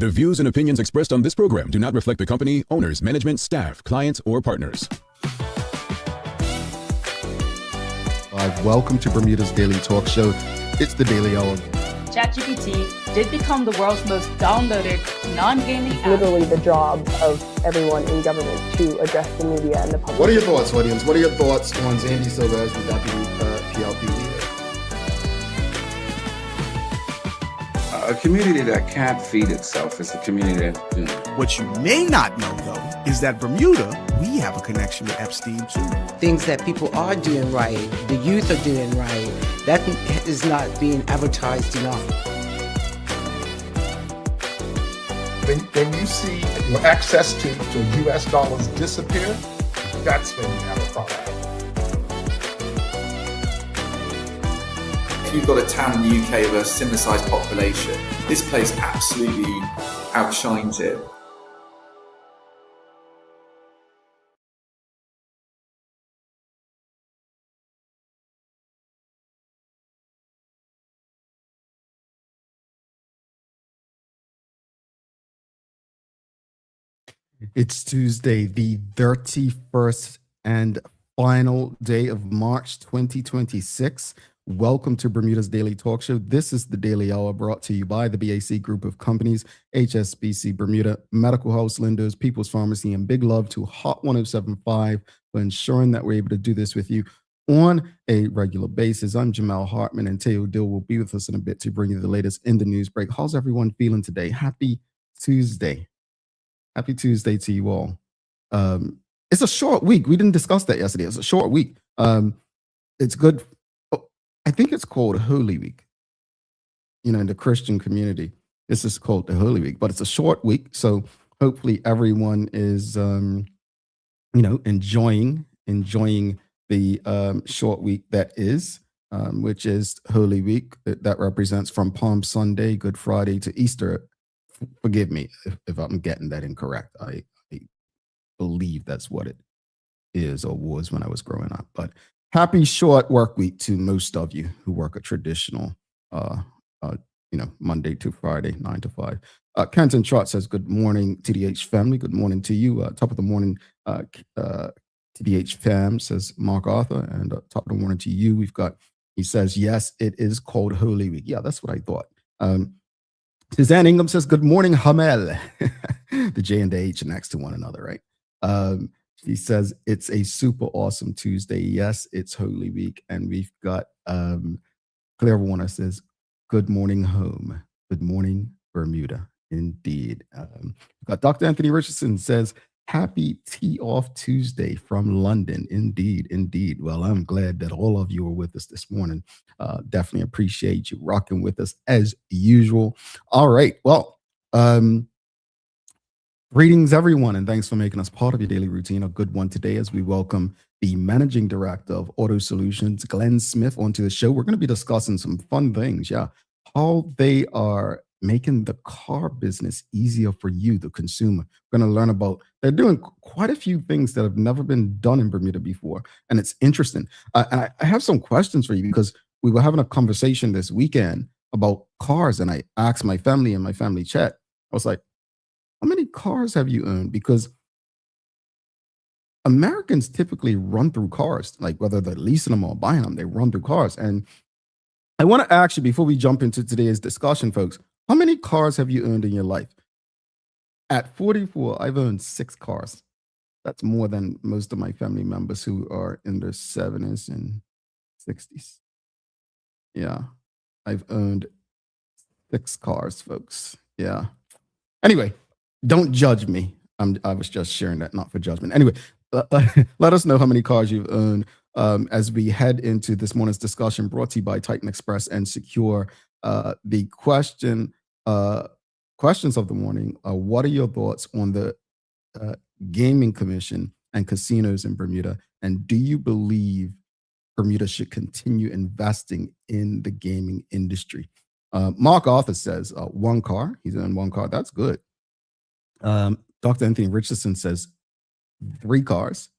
The views and opinions expressed on this program do not reflect the company, owners, management, staff, clients, or partners. Welcome to Bermuda's Daily Talk Show. It's the Daily Hour. ChatGPT did become the world's most downloaded non-gaming app. Literally the job of everyone in government to address the media and the public. What are your thoughts, audience? What are your thoughts on Zandy Silva as the deputy PLP leader? A community that can't feed itself is a community that, What you may not know, though, is that Bermuda, we have a connection with Epstein, too. Things that people are doing right, the youth are doing right, that is not being advertised enough. When you see your access to U.S. dollars disappear, that's when you have a problem. You've got a town in the UK with a similar sized population. This place absolutely outshines it. It's Tuesday, the 31st and final day of March 2026. Welcome to Bermuda's Daily Talk Show. This is the Daily Hour brought to you by the BAC Group of Companies, HSBC Bermuda, Medical House Lenders, People's Pharmacy, and big love to Hot 1075 for ensuring that we're able to do this with you on a regular basis. I'm Jamal Hartman, and Teo Dill will be with us in a bit to bring you the latest in the news break. How's everyone feeling today? Happy Tuesday. Happy Tuesday to you all. It's a short week. We didn't discuss that yesterday. It's a short week. It's good. I think it's called Holy Week. You know, in the Christian community, this is called the Holy Week, but it's a short week. So hopefully everyone is, enjoying the short week that is, which is Holy Week. That represents from Palm Sunday, Good Friday to Easter. Forgive me if I'm getting that incorrect. I believe that's what it is or was when I was growing up. But happy short work week to most of you who work a traditional, Monday to Friday, 9 to 5. Kenton Trott says, good morning, TDH family. Good morning to you. Top of the morning, TDH fam, says Mark Arthur. And top of the morning to you, he says, yes, it is called Holy Week. Yeah, that's what I thought. Suzanne Ingham says, good morning, Hamel. The J and the H next to one another, right? She says, it's a super awesome Tuesday. Yes, it's Holy Week. And we've got Claire Warner says, good morning, home. Good morning, Bermuda. Indeed. We've got Dr. Anthony Richardson says, happy Tea Off Tuesday from London. Indeed, indeed. Well, I'm glad that all of you are with us this morning. Definitely appreciate you rocking with us as usual. All right. Well, greetings, everyone, and thanks for making us part of your daily routine. A good one today as we welcome the Managing Director of Auto Solutions, Glen Smith, onto the show. We're going to be discussing some fun things, how they are making the car business easier for you, the consumer. We're going to learn about, they're doing quite a few things that have never been done in Bermuda before, and it's interesting. And I have some questions for you because we were having a conversation this weekend about cars, and I asked my family in my family chat, I was like, how many cars have you owned? Because Americans typically run through cars, like whether they're leasing them or buying them, they run through cars. And I want to ask you, before we jump into today's discussion, folks, how many cars have you owned in your life? At 44, I've owned 6 cars. That's more than most of my family members who are in their 70s and 60s. Yeah, I've owned 6 cars, folks. Yeah. Anyway, don't judge me. I was just sharing that, not for judgment. Anyway, let us know how many cars you've owned as we head into this morning's discussion brought to you by Titan Express and Secure. The questions of the morning are, what are your thoughts on the Gaming Commission and casinos in Bermuda? And do you believe Bermuda should continue investing in the gaming industry? Mark Arthur says 1 car. He's owned 1 car. That's good. Dr. Anthony Richardson says 3 cars.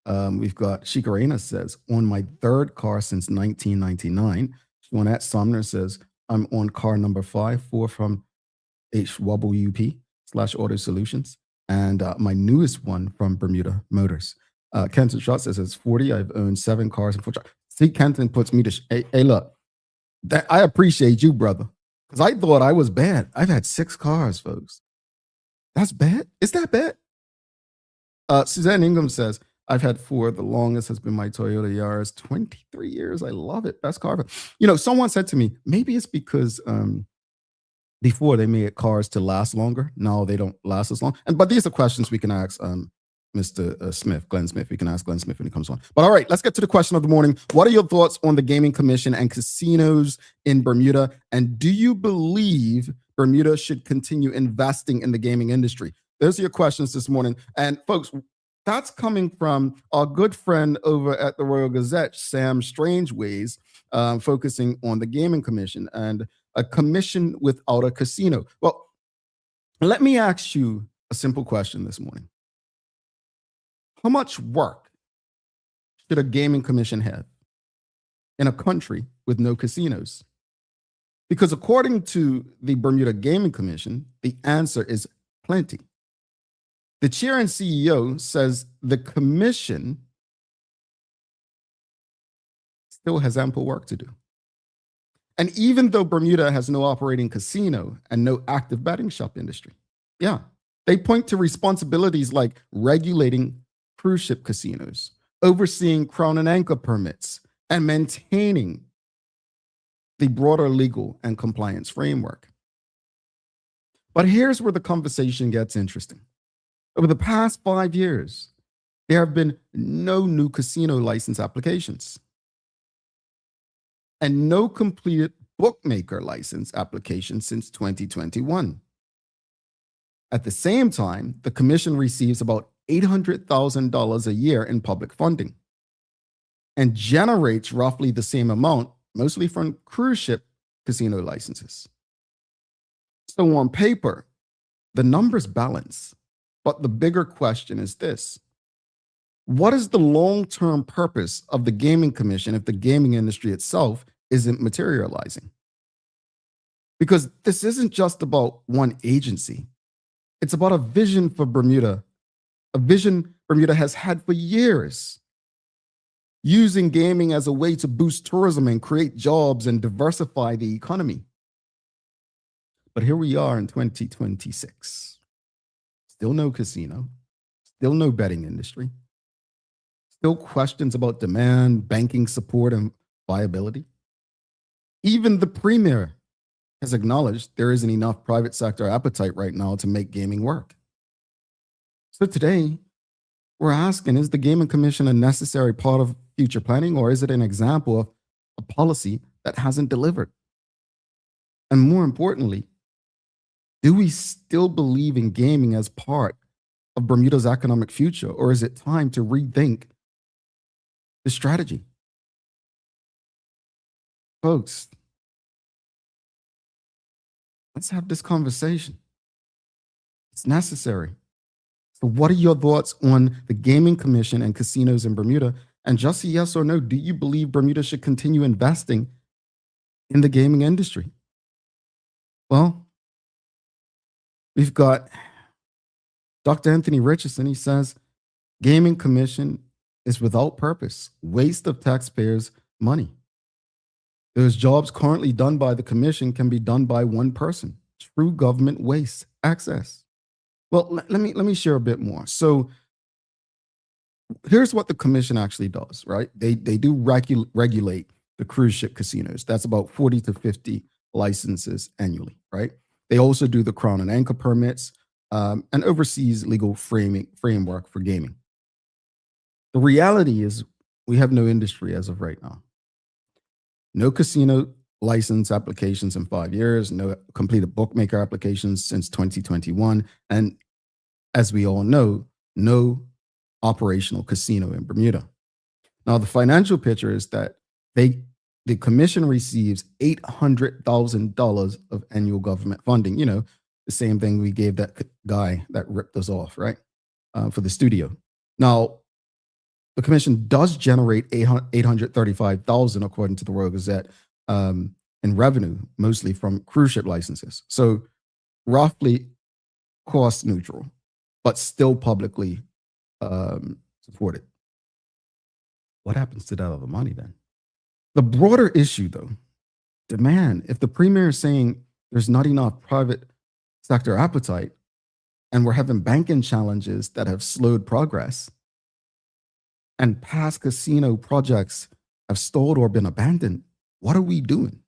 We've got Shikarena says, on my 3rd car since 1999. Juanette Sumner says, I'm on car number 5, 4 from HWP/Auto Solutions. And my newest one from Bermuda Motors. Kenton Schott says it's 40. I've owned 7 cars and 4 trucks. See, Kenton puts me to hey, look, that I appreciate you, brother, because I thought I was bad. I've had 6 cars, folks. That's bad. Is that bad? Suzanne Ingham says, I've had 4. The longest has been my Toyota Yaris, 23 years. I love it. Best car. You know, someone said to me, maybe it's because before they made cars to last longer. Now they don't last as long. But these are questions we can ask Mr. Smith, Glen Smith. We can ask Glen Smith when he comes on. But all right, let's get to the question of the morning. What are your thoughts on the Gaming Commission and casinos in Bermuda? And do you believe Bermuda should continue investing in the gaming industry? Those are your questions this morning. And folks, that's coming from our good friend over at the Royal Gazette, Sam Strangeways, focusing on the Gaming Commission and a commission without a casino. Well, let me ask you a simple question this morning. How much work should a gaming commission have in a country with no casinos? Because according to the Bermuda Gaming Commission, the answer is plenty. The chair and CEO says the commission still has ample work to do. And even though Bermuda has no operating casino and no active betting shop industry, they point to responsibilities like regulating cruise ship casinos, overseeing crown and anchor permits, and maintaining the broader legal and compliance framework. But here's where the conversation gets interesting. Over the past 5 years, there have been no new casino license applications and no completed bookmaker license application since 2021. At the same time, the commission receives about $800,000 a year in public funding and generates roughly the same amount, mostly from cruise ship casino licenses. So on paper, the numbers balance, but the bigger question is this. What is the long-term purpose of the Gaming Commission if the gaming industry itself isn't materializing? Because this isn't just about one agency. It's about a vision for Bermuda, a vision Bermuda has had for years, using gaming as a way to boost tourism and create jobs and diversify the economy. But here we are in 2026. Still no casino, still no betting industry, still questions about demand, banking support, and viability. Even the premier has acknowledged there isn't enough private sector appetite right now to make gaming work. So today, we're asking, is the Gaming Commission a necessary part of future planning, or is it an example of a policy that hasn't delivered? And more importantly, do we still believe in gaming as part of Bermuda's economic future, or is it time to rethink the strategy? Folks, let's have this conversation. It's necessary. So what are your thoughts on the Gaming Commission and casinos in Bermuda? And just a yes or no, do you believe Bermuda should continue investing in the gaming industry? Well, we've got Dr. Anthony Richardson. He says, Gaming Commission is without purpose, waste of taxpayers' money. Those jobs currently done by the commission can be done by one person. True government waste access. Well, let me share a bit more. So here's what the commission actually does, right? They do regulate the cruise ship casinos. That's about 40 to 50 licenses annually, right? They also do the crown and anchor permits and oversees legal framework for gaming. The reality is we have no industry as of right now. No casino license applications in 5 years, no completed bookmaker applications since 2021. And as we all know, no operational casino in Bermuda. Now, the financial picture is that the commission receives $800,000 of annual government funding. You know, the same thing we gave that guy that ripped us off, right? For the studio. Now, the commission does generate $835,000, according to the Royal Gazette, in revenue, mostly from cruise ship licenses. So roughly cost neutral, but still publicly supported. What happens to that other money then? The broader issue, though, demand. If the premier is saying there's not enough private sector appetite and we're having banking challenges that have slowed progress and past casino projects have stalled or been abandoned, what are we doing?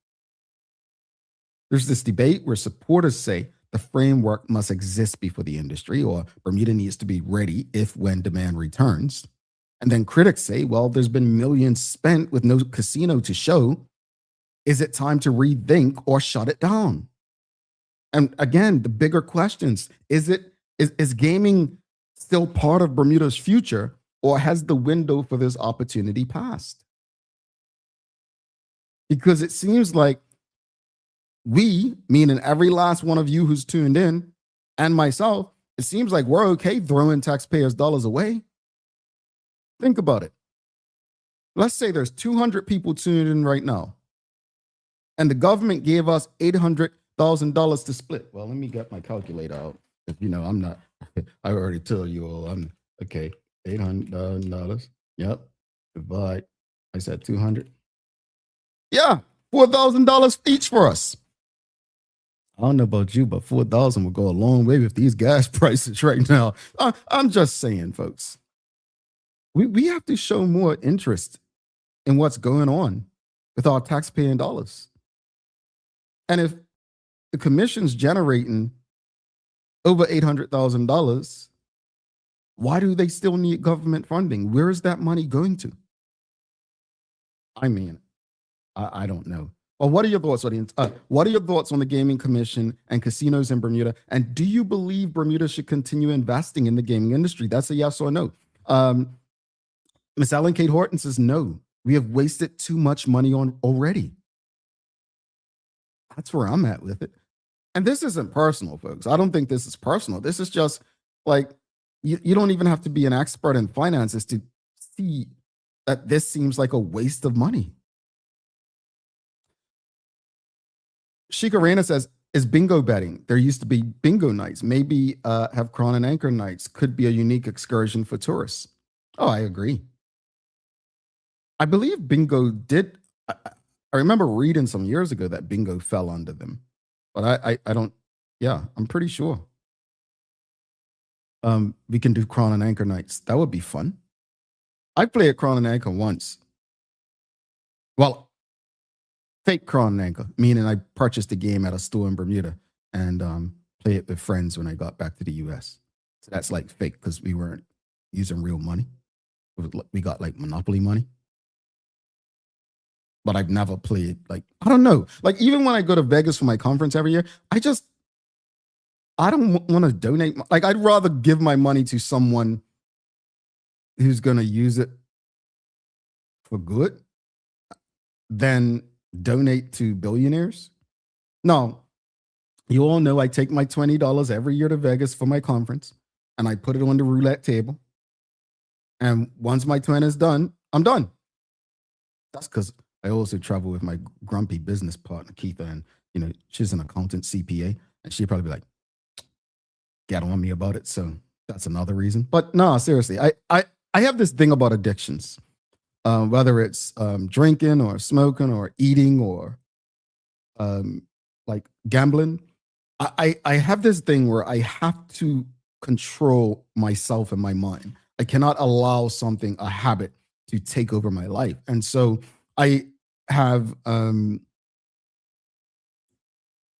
There's this debate where supporters say the framework must exist before the industry, or Bermuda needs to be ready if when demand returns. And then critics say, well, there's been millions spent with no casino to show. Is it time to rethink or shut it down? And again, the bigger questions, is gaming still part of Bermuda's future, or has the window for this opportunity passed? Because it seems like we, meaning every last one of you who's tuned in, and myself, it seems like we're okay throwing taxpayers' dollars away. Think about it. Let's say there's 200 people tuned in right now, and the government gave us $800,000 to split. Well, let me get my calculator out. If I'm not, I already told you all, I'm okay. $800,000. Yep. Divide. I said 200. Yeah, $4,000 each for us. I don't know about you, but 4,000 will go a long way with these gas prices right now. I'm just saying, folks. We have to show more interest in what's going on with our taxpaying dollars. And if the commission's generating over $800,000, why do they still need government funding? Where is that money going to? I mean, I don't know. Well, what are your thoughts, audience? What are your thoughts on the Gaming Commission and casinos in Bermuda? And do you believe Bermuda should continue investing in the gaming industry? That's a yes or no. Miss Ellen Kate Horton says no. We have wasted too much money on already. That's where I'm at with it. And this isn't personal, folks. I don't think this is personal. This is just like, you don't even have to be an expert in finances to see that this seems like a waste of money. Shika Reyna says, is bingo betting? There used to be bingo nights. Maybe have Crown and Anchor nights. Could be a unique excursion for tourists. Oh, I agree. I believe bingo did. I remember reading some years ago that bingo fell under them. But I don't, yeah, I'm pretty sure. We can do Crown and Anchor nights. That would be fun. I played at Crown and Anchor once. Well, fake Crown and Anchor, meaning I purchased the game at a store in Bermuda and play it with friends when I got back to the US. So that's like fake because we weren't using real money. We got like Monopoly money. But I've never played, like, I don't know. Like, even when I go to Vegas for my conference every year, I don't want to donate. Like, I'd rather give my money to someone who's going to use it for good than donate to billionaires. No, you all know I take my $20 every year to Vegas for my conference and I put it on the roulette table. And once my 20 is done, I'm done. That's because I also travel with my grumpy business partner, Keitha, and she's an accountant, CPA, and she'd probably be like, get on me about it. So that's another reason. But no, seriously, I have this thing about addictions, whether it's drinking or smoking or eating or like gambling. I have this thing where I have to control myself and my mind. I cannot allow a habit to take over my life. And so I have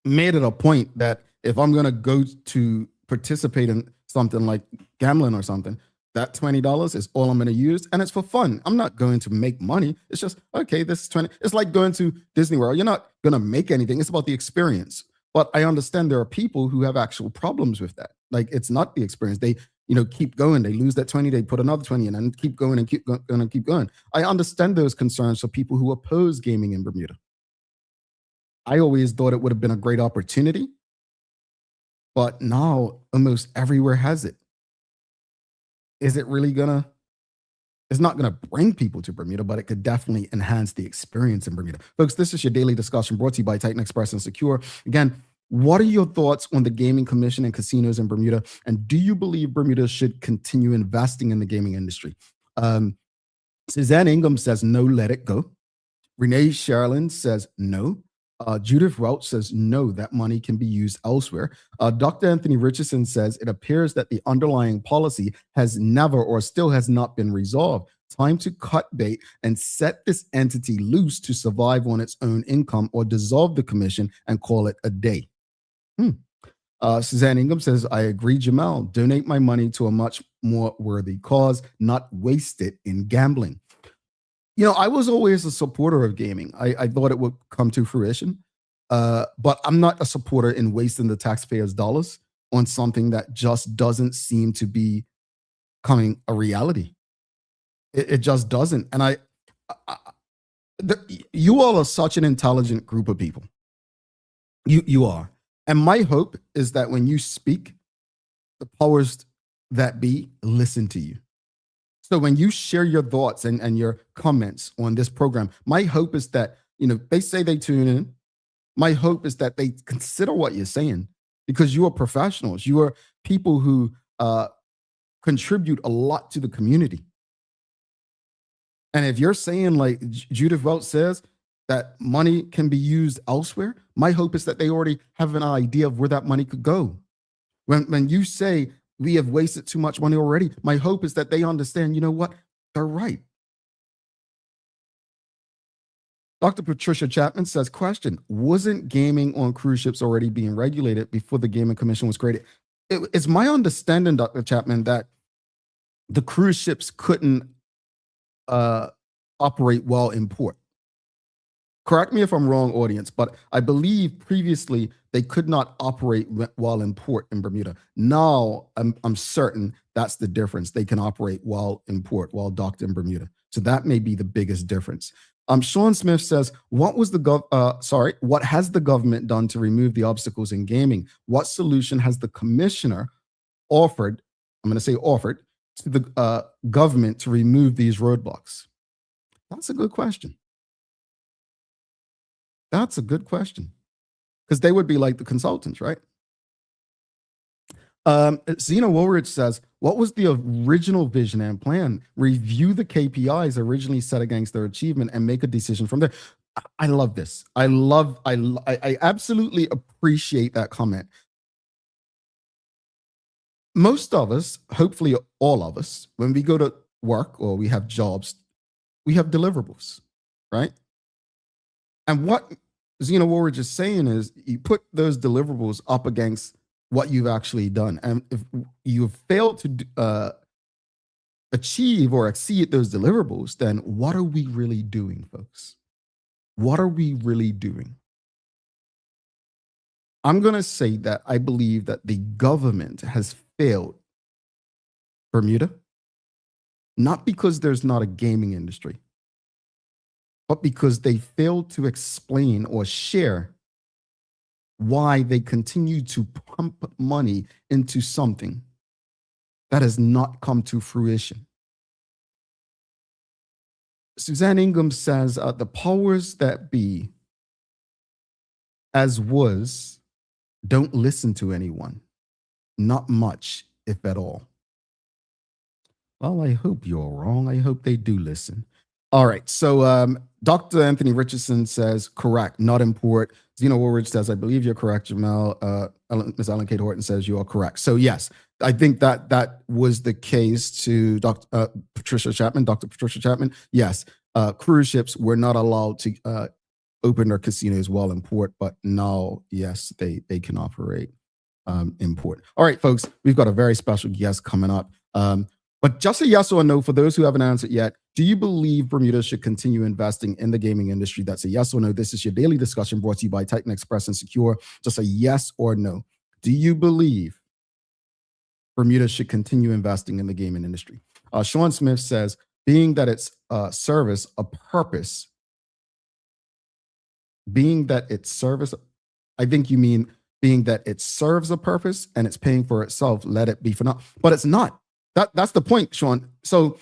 made it a point that if I'm going to go to participate in something like gambling or something, that $20 is all I'm going to use. And it's for fun. I'm not going to make money. It's just, okay, this is 20. It's like going to Disney World. You're not going to make anything. It's about the experience. But I understand there are people who have actual problems with that. Like, it's not the experience. They keep going. They lose that 20, they put another 20 in and keep going and keep going and keep going. I understand those concerns for people who oppose gaming in Bermuda. I always thought it would have been a great opportunity, but now almost everywhere has it. Is it really it's not gonna bring people to Bermuda, but it could definitely enhance the experience in Bermuda. Folks, this is your daily discussion brought to you by Titan Express and Secure. Again, What are your thoughts on the Gaming Commission and casinos in Bermuda? And do you believe Bermuda should continue investing in the gaming industry? Suzanne Ingham says, no, let it go. Renee Sherlin says, no. Judith Welch says, no, that money can be used elsewhere. Dr. Anthony Richardson says, it appears that the underlying policy has never or still has not been resolved. Time to cut bait and set this entity loose to survive on its own income, or dissolve the commission and call it a day. Suzanne Ingham says, I agree, Jamel. Donate my money to a much more worthy cause, not waste it in gambling. You know, I was always a supporter of gaming. I thought it would come to fruition, but I'm not a supporter in wasting the taxpayers' dollars on something that just doesn't seem to be becoming a reality. It just doesn't. And you all are such an intelligent group of people. You are. And my hope is that when you speak, the powers that be listen to you. So when you share your thoughts and your comments on this program, my hope is that, you know, they say they tune in. My hope is that they consider what you're saying, because you are professionals. You are people who contribute a lot to the community. And if you're saying, like Judith Welch says, that money can be used elsewhere, my hope is that they already have an idea of where that money could go. When you say we have wasted too much money already, my hope is that they understand, you know what, they're right. Dr. Patricia Chapman says, question, wasn't gaming on cruise ships already being regulated before the Gaming Commission was created? It's my understanding, Dr. Chapman, that the cruise ships couldn't operate while in port. Correct me if I'm wrong, audience, but I believe previously they could not operate while in port in Bermuda. Now I'm certain that's the difference. They can operate while in port, while docked in Bermuda. So that may be the biggest difference. Sean Smith says, what has the government done to remove the obstacles in gaming? What solution has the commissioner offered? I'm going to say offered to the government to remove these roadblocks? That's a good question. That's a good question, because they would be like the consultants, right? Zena Woolridge says, what was the original vision and plan? Review the KPIs originally set against their achievement and make a decision from there. I love this. I absolutely appreciate that comment. Most of us, hopefully all of us, when we go to work or we have jobs, we have deliverables, right? And what Zena Woolridge is saying is you put those deliverables up against what you've actually done. And if you fail to achieve or exceed those deliverables, then what are we really doing, folks? What are we really doing? I'm going to say that I believe that the government has failed Bermuda, not because there's not a gaming industry, but because they failed to explain or share why they continue to pump money into something that has not come to fruition. Suzanne Ingham says, the powers that be, as was, don't listen to anyone. Not much, if at all. Well, I hope you're wrong. I hope they do listen. All right. So Dr. Anthony Richardson says, correct, not in port. Zena Woolridge says, I believe you're correct, Jamel. Ms. Ellen Kate Horton says you are correct. So yes, I think that was the case to Dr. Patricia Chapman. Dr. Patricia Chapman, yes, cruise ships were not allowed to open their casinos while in port, but now, yes, they can operate in port. All right, folks, we've got a very special guest coming up. But just a yes or no for those who haven't answered yet. Do you believe Bermuda should continue investing in the gaming industry? That's a yes or no. This is your daily discussion brought to you by Titan Express and Secure. Just a yes or no. Do you believe Bermuda should continue investing in the gaming industry? Sean Smith says, being that it's service a purpose, being that it's service, I think you mean being that it serves a purpose and it's paying for itself, let it be for now. But it's not. That's the point, Sean. So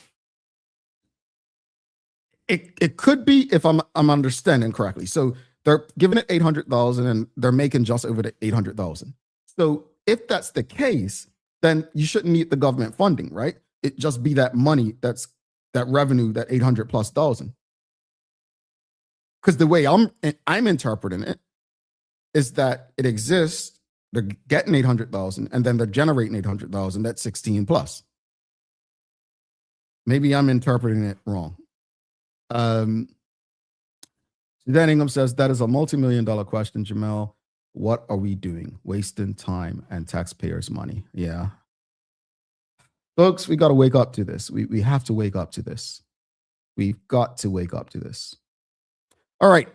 it could be, if I'm understanding correctly. So They're giving it 800,000 and they're making just over the 800,000. So if that's the case, then you shouldn't need the government funding, right? It just be that money, that's that revenue, that 800 plus thousand. Because the way I'm interpreting it is that it exists, they're getting 800,000 and then they're generating 800,000, that's 16 plus. Maybe I'm interpreting it wrong. Dan Ingham says, that is a multi-million-dollar question, Jamel. What are we doing? Wasting time and taxpayers' money. Yeah. Folks, we got to wake up to this. We have to wake up to this. We've got to wake up to this. All right.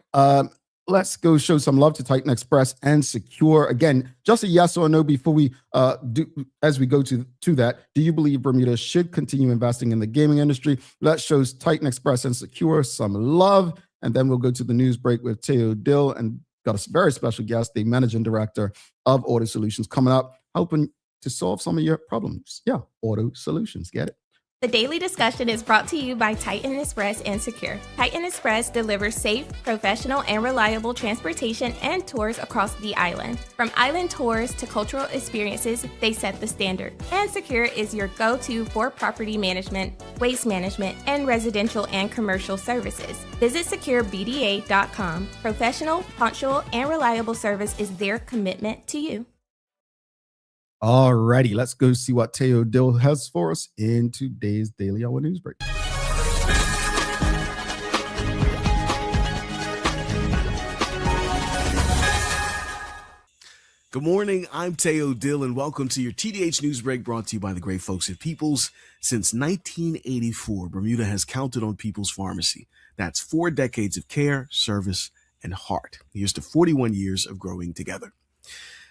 Let's go show some love to Titan Express and Secure. Again, just a yes or no before we as we go to that. Do you believe Bermuda should continue investing in the gaming industry? Let's show Titan Express and Secure some love. And then we'll go to the news break with Teo Dill and got a very special guest, the managing director of Auto Solutions, coming up, helping to solve some of your problems. Yeah, Auto Solutions. Get it? The Daily Discussion is brought to you by Titan Express and Secure. Titan Express delivers safe, professional, and reliable transportation and tours across the island. From island tours to cultural experiences, they set the standard. And Secure is your go-to for property management, waste management, and residential and commercial services. Visit securebda.com. Professional, punctual, and reliable service is their commitment to you. Alrighty, let's go see what Teo Dill has for us in today's Daily Hour News Break. Good morning, I'm Teo Dill, and welcome to your TDH News Break brought to you by the great folks at Peoples. Since 1984, Bermuda has counted on Peoples Pharmacy. That's 4 decades of care, service, and heart. Here's to 41 years of growing together.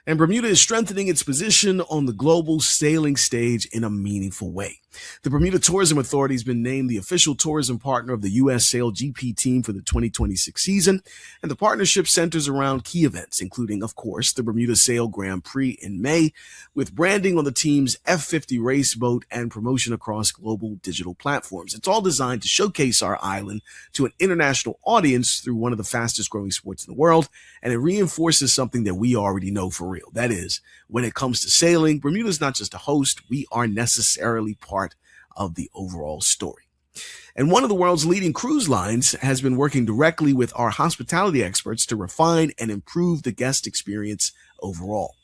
And Bermuda is strengthening its position on the global sailing stage in a meaningful way. The Bermuda Tourism Authority has been named the official tourism partner of the U.S. Sail GP team for the 2026 season, and the partnership centers around key events, including, of course, the Bermuda Sail Grand Prix in May, with branding on the team's F-50 race boat and promotion across global digital platforms. It's all designed to showcase our island to an international audience through one of the fastest growing sports in the world, and it reinforces something that we already know for real. That is, when it comes to sailing, Bermuda is not just a host, we are necessarily part of the overall story. And one of the world's leading cruise lines has been working directly with our hospitality experts to refine and improve the guest experience overall.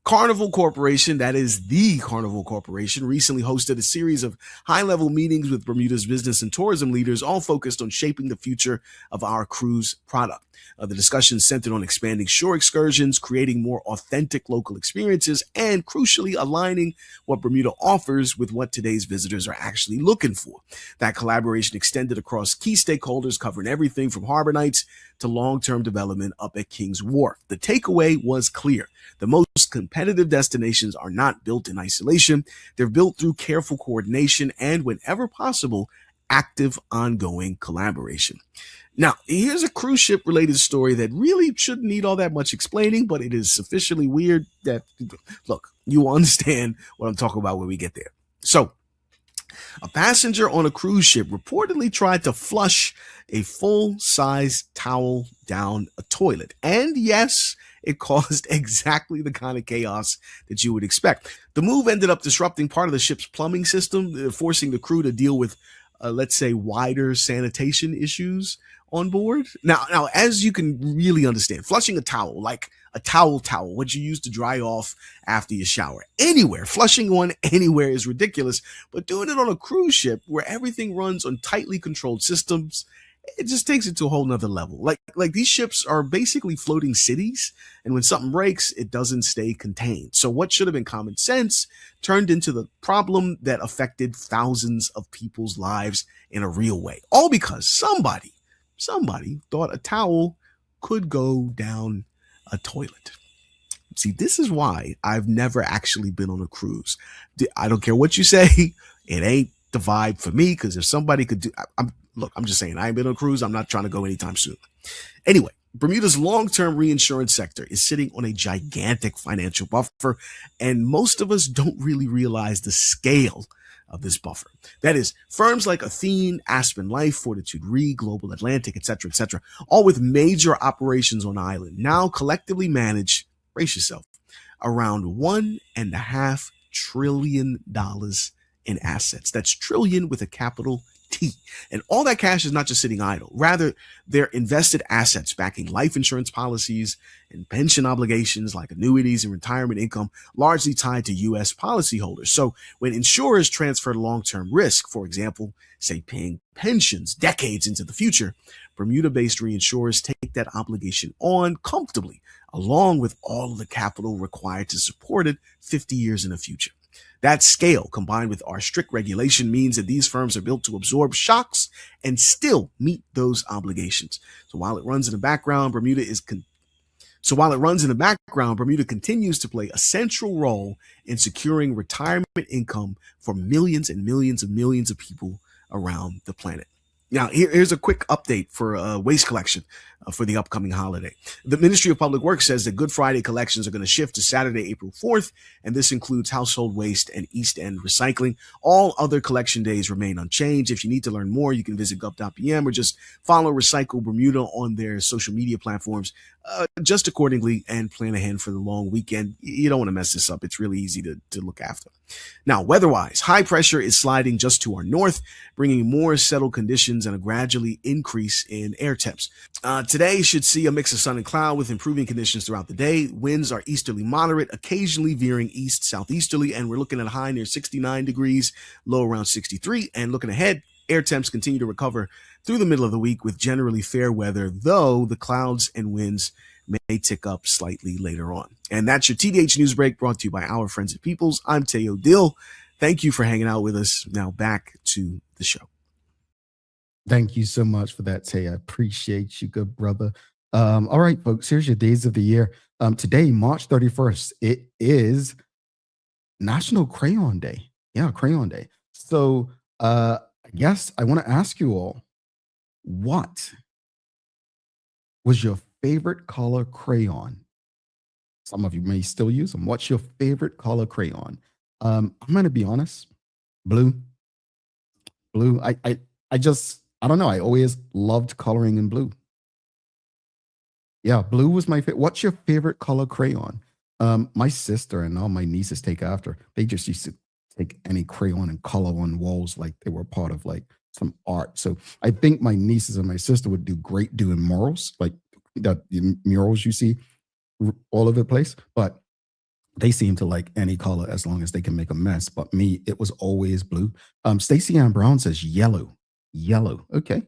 Carnival Corporation, that is the Carnival Corporation, recently hosted a series of high-level meetings with Bermuda's business and tourism leaders, all focused on shaping the future of our cruise product. The discussion centered on expanding shore excursions, creating more authentic local experiences, and crucially aligning what Bermuda offers with what today's visitors are actually looking for. That collaboration extended across key stakeholders, covering everything from harbor nights to long-term development up at King's Wharf. The takeaway was clear. The most competitive destinations are not built in isolation. They're built through careful coordination and, whenever possible, active, ongoing collaboration. Now, here's a cruise ship related story that really shouldn't need all that much explaining, but it is sufficiently weird that, look, you will understand what I'm talking about when we get there. So, a passenger on a cruise ship reportedly tried to flush a full-size towel down a toilet. And yes, it caused exactly the kind of chaos that you would expect. The move ended up disrupting part of the ship's plumbing system, forcing the crew to deal with, let's say, wider sanitation issues on board. Now, as you can really understand, flushing a towel, like a towel, what you use to dry off after you shower, anywhere, flushing one anywhere is ridiculous, but doing it on a cruise ship where everything runs on tightly controlled systems, it just takes it to a whole nother level. Like these ships are basically floating cities, and when something breaks, it doesn't stay contained. So what should have been common sense turned into the problem that affected thousands of people's lives in a real way. All because somebody thought a towel could go down a toilet. See, this is why I've never actually been on a cruise. I don't care what you say. It ain't the vibe for me, because if somebody could do, I'm just saying, I ain't been on a cruise. I'm not trying to go anytime soon. Anyway, Bermuda's long-term reinsurance sector is sitting on a gigantic financial buffer, and most of us don't really realize the scale of this buffer. That is, firms like Athene, Aspen Life, Fortitude Re, Global Atlantic, etc., all with major operations on the island, now collectively manage, brace yourself, around $1.5 trillion in assets. That's trillion with a capital T. And all that cash is not just sitting idle. Rather, they're invested assets backing life insurance policies and pension obligations like annuities and retirement income, largely tied to U.S. policyholders. So when insurers transfer long-term risk, for example, say paying pensions decades into the future, Bermuda-based reinsurers take that obligation on comfortably, along with all of the capital required to support it 50 years in the future. That scale, combined with our strict regulation, means that these firms are built to absorb shocks and still meet those obligations. So while it runs in the background, Bermuda continues to play a central role in securing retirement income for millions and millions of people around the planet. Now, here's a quick update for waste collection for the upcoming holiday. The Ministry of Public Works says that Good Friday collections are going to shift to Saturday, April 4th, and this includes household waste and East End recycling. All other collection days remain unchanged. If you need to learn more, you can visit gov.pm or just follow Recycle Bermuda on their social media platforms just accordingly and plan ahead for the long weekend. You don't want to mess this up. It's really easy to look after. Now, weather-wise, high pressure is sliding just to our north, bringing more settled conditions and a gradually increase in air temps. Today should see a mix of sun and cloud with improving conditions throughout the day. Winds are easterly moderate, occasionally veering east-southeasterly, and we're looking at a high near 69 degrees, low around 63. And looking ahead, air temps continue to recover through the middle of the week with generally fair weather, though the clouds and winds may tick up slightly later on. And that's your TDH News Break brought to you by our friends at Peoples. I'm Teo Dill. Thank you for hanging out with us. Now back to the show. Thank you so much for that, Tay. I appreciate you, good brother. All right, folks, here's your days of the year. Today, March 31st, it is National Crayon Day. Yeah, Crayon Day. So I guess I want to ask you all, what was your favorite color crayon? Some of you may still use them. What's your favorite color crayon? I'm going to be honest, blue. I don't know. I always loved coloring in blue. Yeah, blue was my favorite. What's your favorite color crayon? My sister and all my nieces take after. They just used to take any crayon and color on walls like they were part of like some art. So I think my nieces and my sister would do great doing murals, like the murals you see all over the place. But they seem to like any color as long as they can make a mess. But me, it was always blue. Stacey Ann Brown says yellow. Yellow. Okay.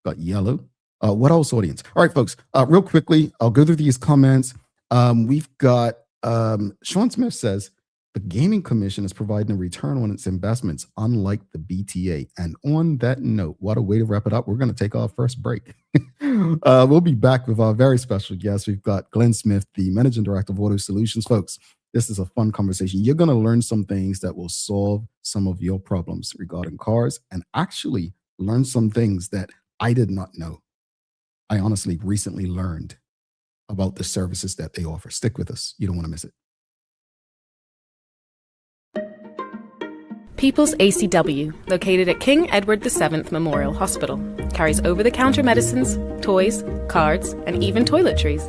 Got yellow. What else, audience? All right, folks. Real quickly, I'll go through these comments. We've got Sean Smith says, the Gaming Commission is providing a return on its investments, unlike the BTA. And on that note, what a way to wrap it up. We're going to take our first break. We'll be back with our very special guest. We've got Glen Smith, the Managing Director of Auto Solutions. Folks, this is a fun conversation. You're going to learn some things that will solve some of your problems regarding cars and actually learn some things that I did not know. I honestly recently learned about the services that they offer. Stick with us. You don't want to miss it. People's ACW, located at King Edward VII Memorial Hospital, carries over-the-counter medicines, toys, cards, and even toiletries.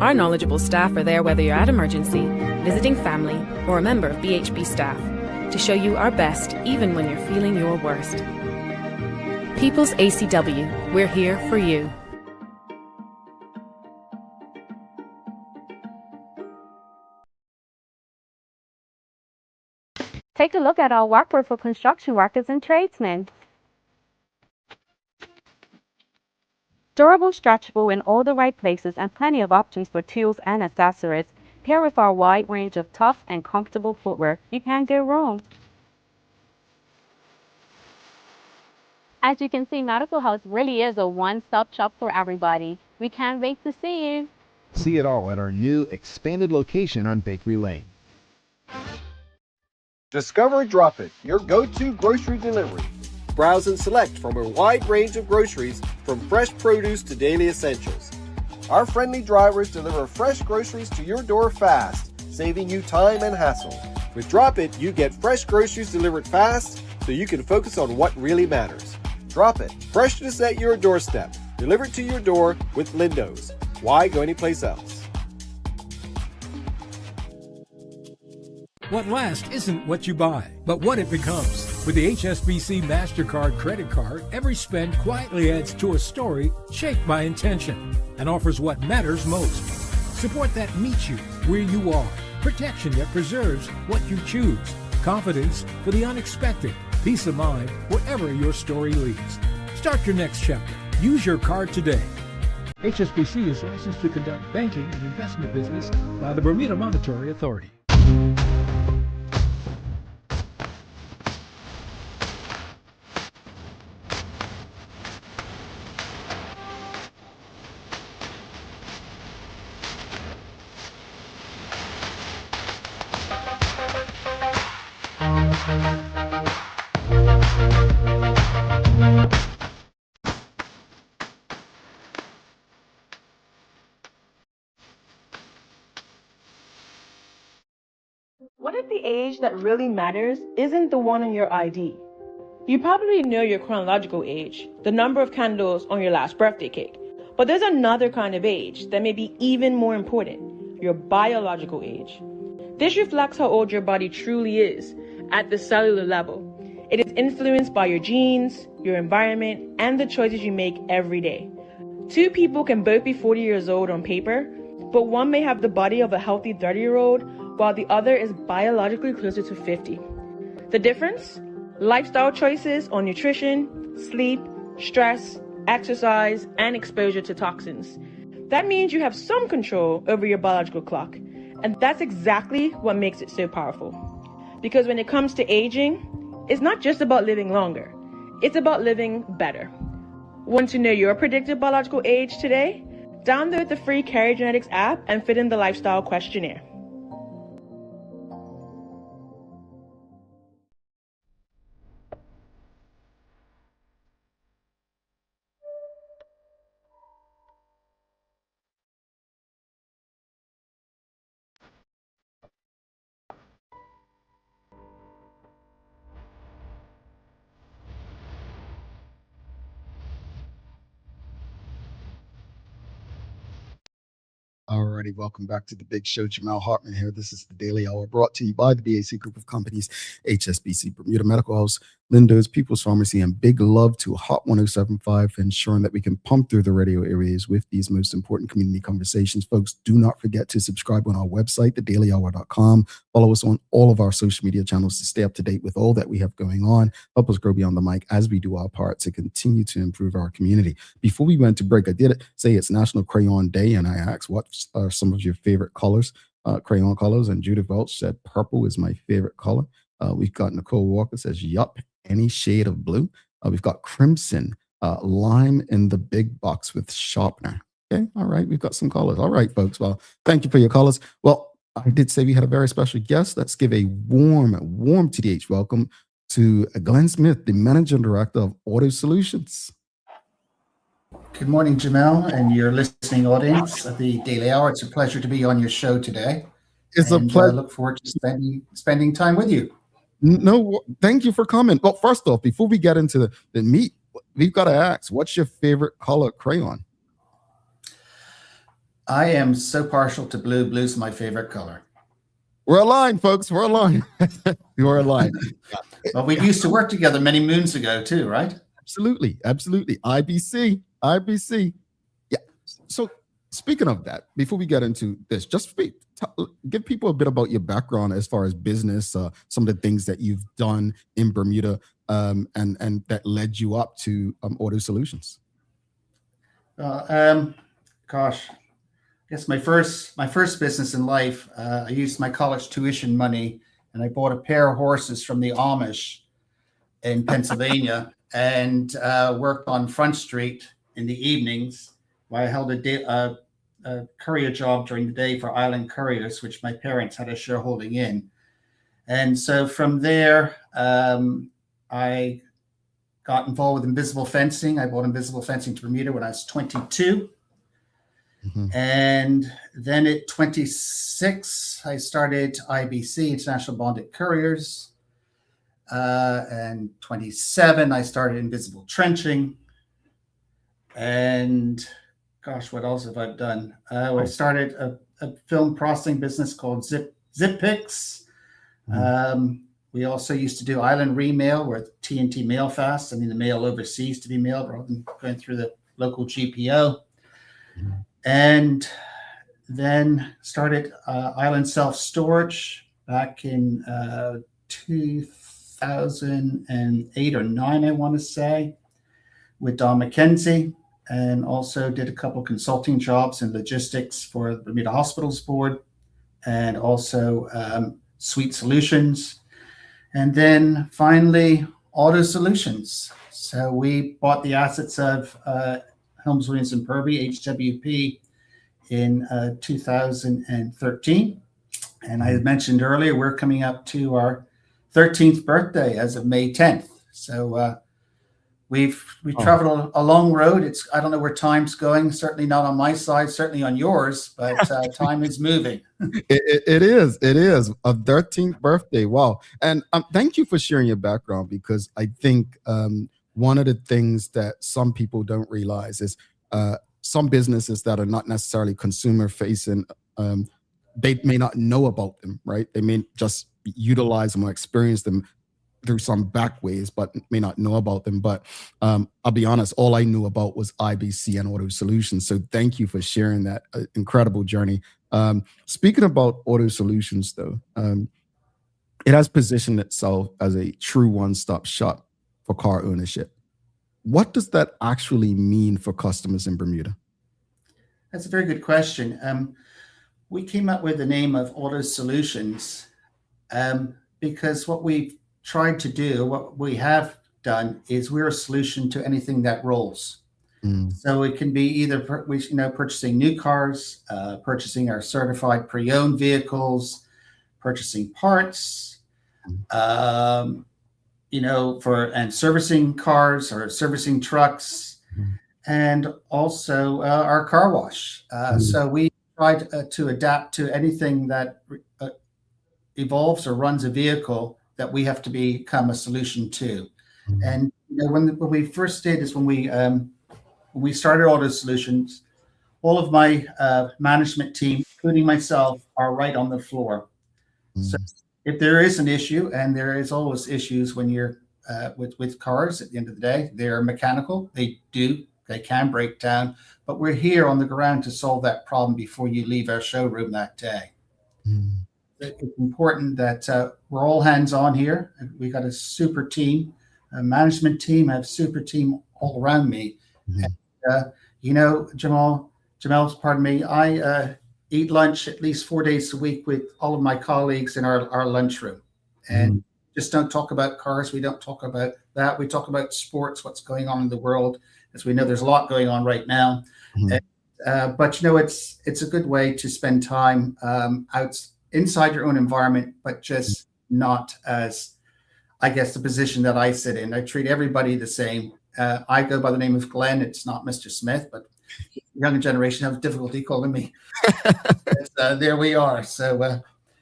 Our knowledgeable staff are there whether you're at emergency, visiting family, or a member of BHB staff, to show you our best even when you're feeling your worst. People's ACW, we're here for you. Take a look at our workbook for construction workers and tradesmen. Durable, stretchable in all the right places, and plenty of options for tools and accessories. Paired with our wide range of tough and comfortable footwear, you can't go wrong. As you can see, Medical House really is a one-stop shop for everybody. We can't wait to see you. See it all at our new expanded location on Bakery Lane. Discover Drop It, your go-to grocery delivery. Browse and select from a wide range of groceries, from fresh produce to daily essentials. Our friendly drivers deliver fresh groceries to your door fast, saving you time and hassle. With Drop It, you get fresh groceries delivered fast so you can focus on what really matters. Drop It, freshness at your doorstep, delivered to your door with Lindo's. Why go anyplace else? What lasts isn't what you buy, but what it becomes. With the HSBC MasterCard credit card, every spend quietly adds to a story shaped by intention and offers what matters most. Support that meets you where you are. Protection that preserves what you choose. Confidence for the unexpected. Peace of mind wherever your story leads. Start your next chapter. Use your card today. HSBC is licensed to conduct banking and investment business by the Bermuda Monetary Authority. What if the age that really matters isn't the one on your ID? You probably know your chronological age, the number of candles on your last birthday cake. But there's another kind of age that may be even more important, your biological age. This reflects how old your body truly is at the cellular level. It is influenced by your genes, your environment, and the choices you make every day. Two people can both be 40 years old on paper, but one may have the body of a healthy 30-year-old, while the other is biologically closer to 50. The difference? Lifestyle choices on nutrition, sleep, stress, exercise, and exposure to toxins. That means you have some control over your biological clock, and that's exactly what makes it so powerful. Because when it comes to aging, it's not just about living longer, it's about living better. Want to know your predicted biological age today? Download the free Carry Genetics app and fill in the lifestyle questionnaire. Alrighty, welcome back to the Big Show. Jamal Hartman here. This is the Daily Hour brought to you by the BAC Group of Companies, HSBC Bermuda Medical House, Lindo's People's Pharmacy, and big love to Hot 107.5 for ensuring that we can pump through the radio areas with these most important community conversations. Folks, do not forget to subscribe on our website, thedailyhour.com. Follow us on all of our social media channels to stay up to date with all that we have going on. Help us grow beyond the mic as we do our part to continue to improve our community. Before we went to break, I did say it's National Crayon Day, and I asked what are some of your favorite colors, crayon colors, and Judith Welch said purple is my favorite color. We've got Nicole Walker says, yup, any shade of blue. We've got crimson, lime in the big box with sharpener. Okay, all right, we've got some colors. All right, folks, well, thank you for your colors. Well, I did say we had a very special guest. Let's give a warm TDH welcome to Glen Smith, the Managing Director of Auto Solutions. Good morning, Jamel, and your listening audience of the Daily Hour. It's a pleasure to be on your show today. It's a pleasure. I look forward to spending time with you. No, thank you for coming. Well, first off, before we get into the meat, we've got to ask, what's your favorite color crayon? I am so partial to blue. Blue's my favorite color. We're aligned, folks. We're aligned. You're aligned. Well, we used to work together many moons ago too, right? Absolutely. IBC. Yeah. So speaking of that, before we get into this, just give people a bit about your background as far as business, some of the things that you've done in Bermuda, and that led you up to Auto Solutions. Gosh, I guess my first business in life, I used my college tuition money and I bought a pair of horses from the Amish in Pennsylvania and worked on Front Street in the evenings while I held a courier job during the day for Island Couriers, which my parents had a shareholding in. And so from there, I got involved with invisible fencing. I bought invisible fencing to Bermuda when I was 22. And then at 26, I started IBC, International Bonded Couriers. And 27, I started Invisible Trenching. And gosh, what else have I done? I started a film processing business called ZipPix. We also used to do island remail with TNT Mail Fast, sending the mail overseas to be mailed rather than going through the local GPO. And then started Island Self Storage back in 2008 or 9, I want to say, with Don McKenzie, and also did a couple consulting jobs in logistics for the Bermuda Hospitals Board, and also Suite Solutions. And then finally, Auto Solutions. So we bought the assets of Helms Williams and Purby, HWP, in 2013. And I had mentioned earlier, we're coming up to our 13th birthday as of May 10th. So we've traveled a long road. I don't know where time's going. Certainly not on my side, certainly on yours, but time is moving. It is a 13th birthday. Wow. And thank you for sharing your background, because I think one of the things that some people don't realize is some businesses that are not necessarily consumer facing, they may not know about them, right? They may just utilize them or experience them through some back ways, but may not know about them. But I'll be honest, all I knew about was IBC and Auto Solutions. So thank you for sharing that incredible journey. Speaking about Auto Solutions, though, it has positioned itself as a true one-stop shop for car ownership. What does that actually mean for customers in Bermuda? That's a very good question. We came up with the name of Auto Solutions because what we've tried to do, what we have done, is we're a solution to anything that rolls. So it can be either purchasing new cars, purchasing our certified pre-owned vehicles, purchasing parts, and servicing cars or servicing trucks, and also our car wash. So we tried to adapt to anything that evolves or runs a vehicle that we have to become a solution to. And when we first did is when we started Auto Solutions, all of my management team, including myself, are right on the floor. So if there is an issue, and there is always issues when you're with cars, at the end of the day, they're mechanical. They can break down, but we're here on the ground to solve that problem before you leave our showroom that day. It's important that we're all hands on here. We got a super team, a management team. I have a super team all around me. And, Jamal, pardon me, I eat lunch at least 4 days a week with all of my colleagues in our lunchroom, and just don't talk about cars. We don't talk about that. We talk about sports, what's going on in the world, as we know there's a lot going on right now. But it's a good way to spend time inside your own environment, but just not as, I guess, the position that I sit in. I treat everybody the same. I go by the name of Glenn. It's not Mr. Smith, but the younger generation have difficulty calling me. There we are. So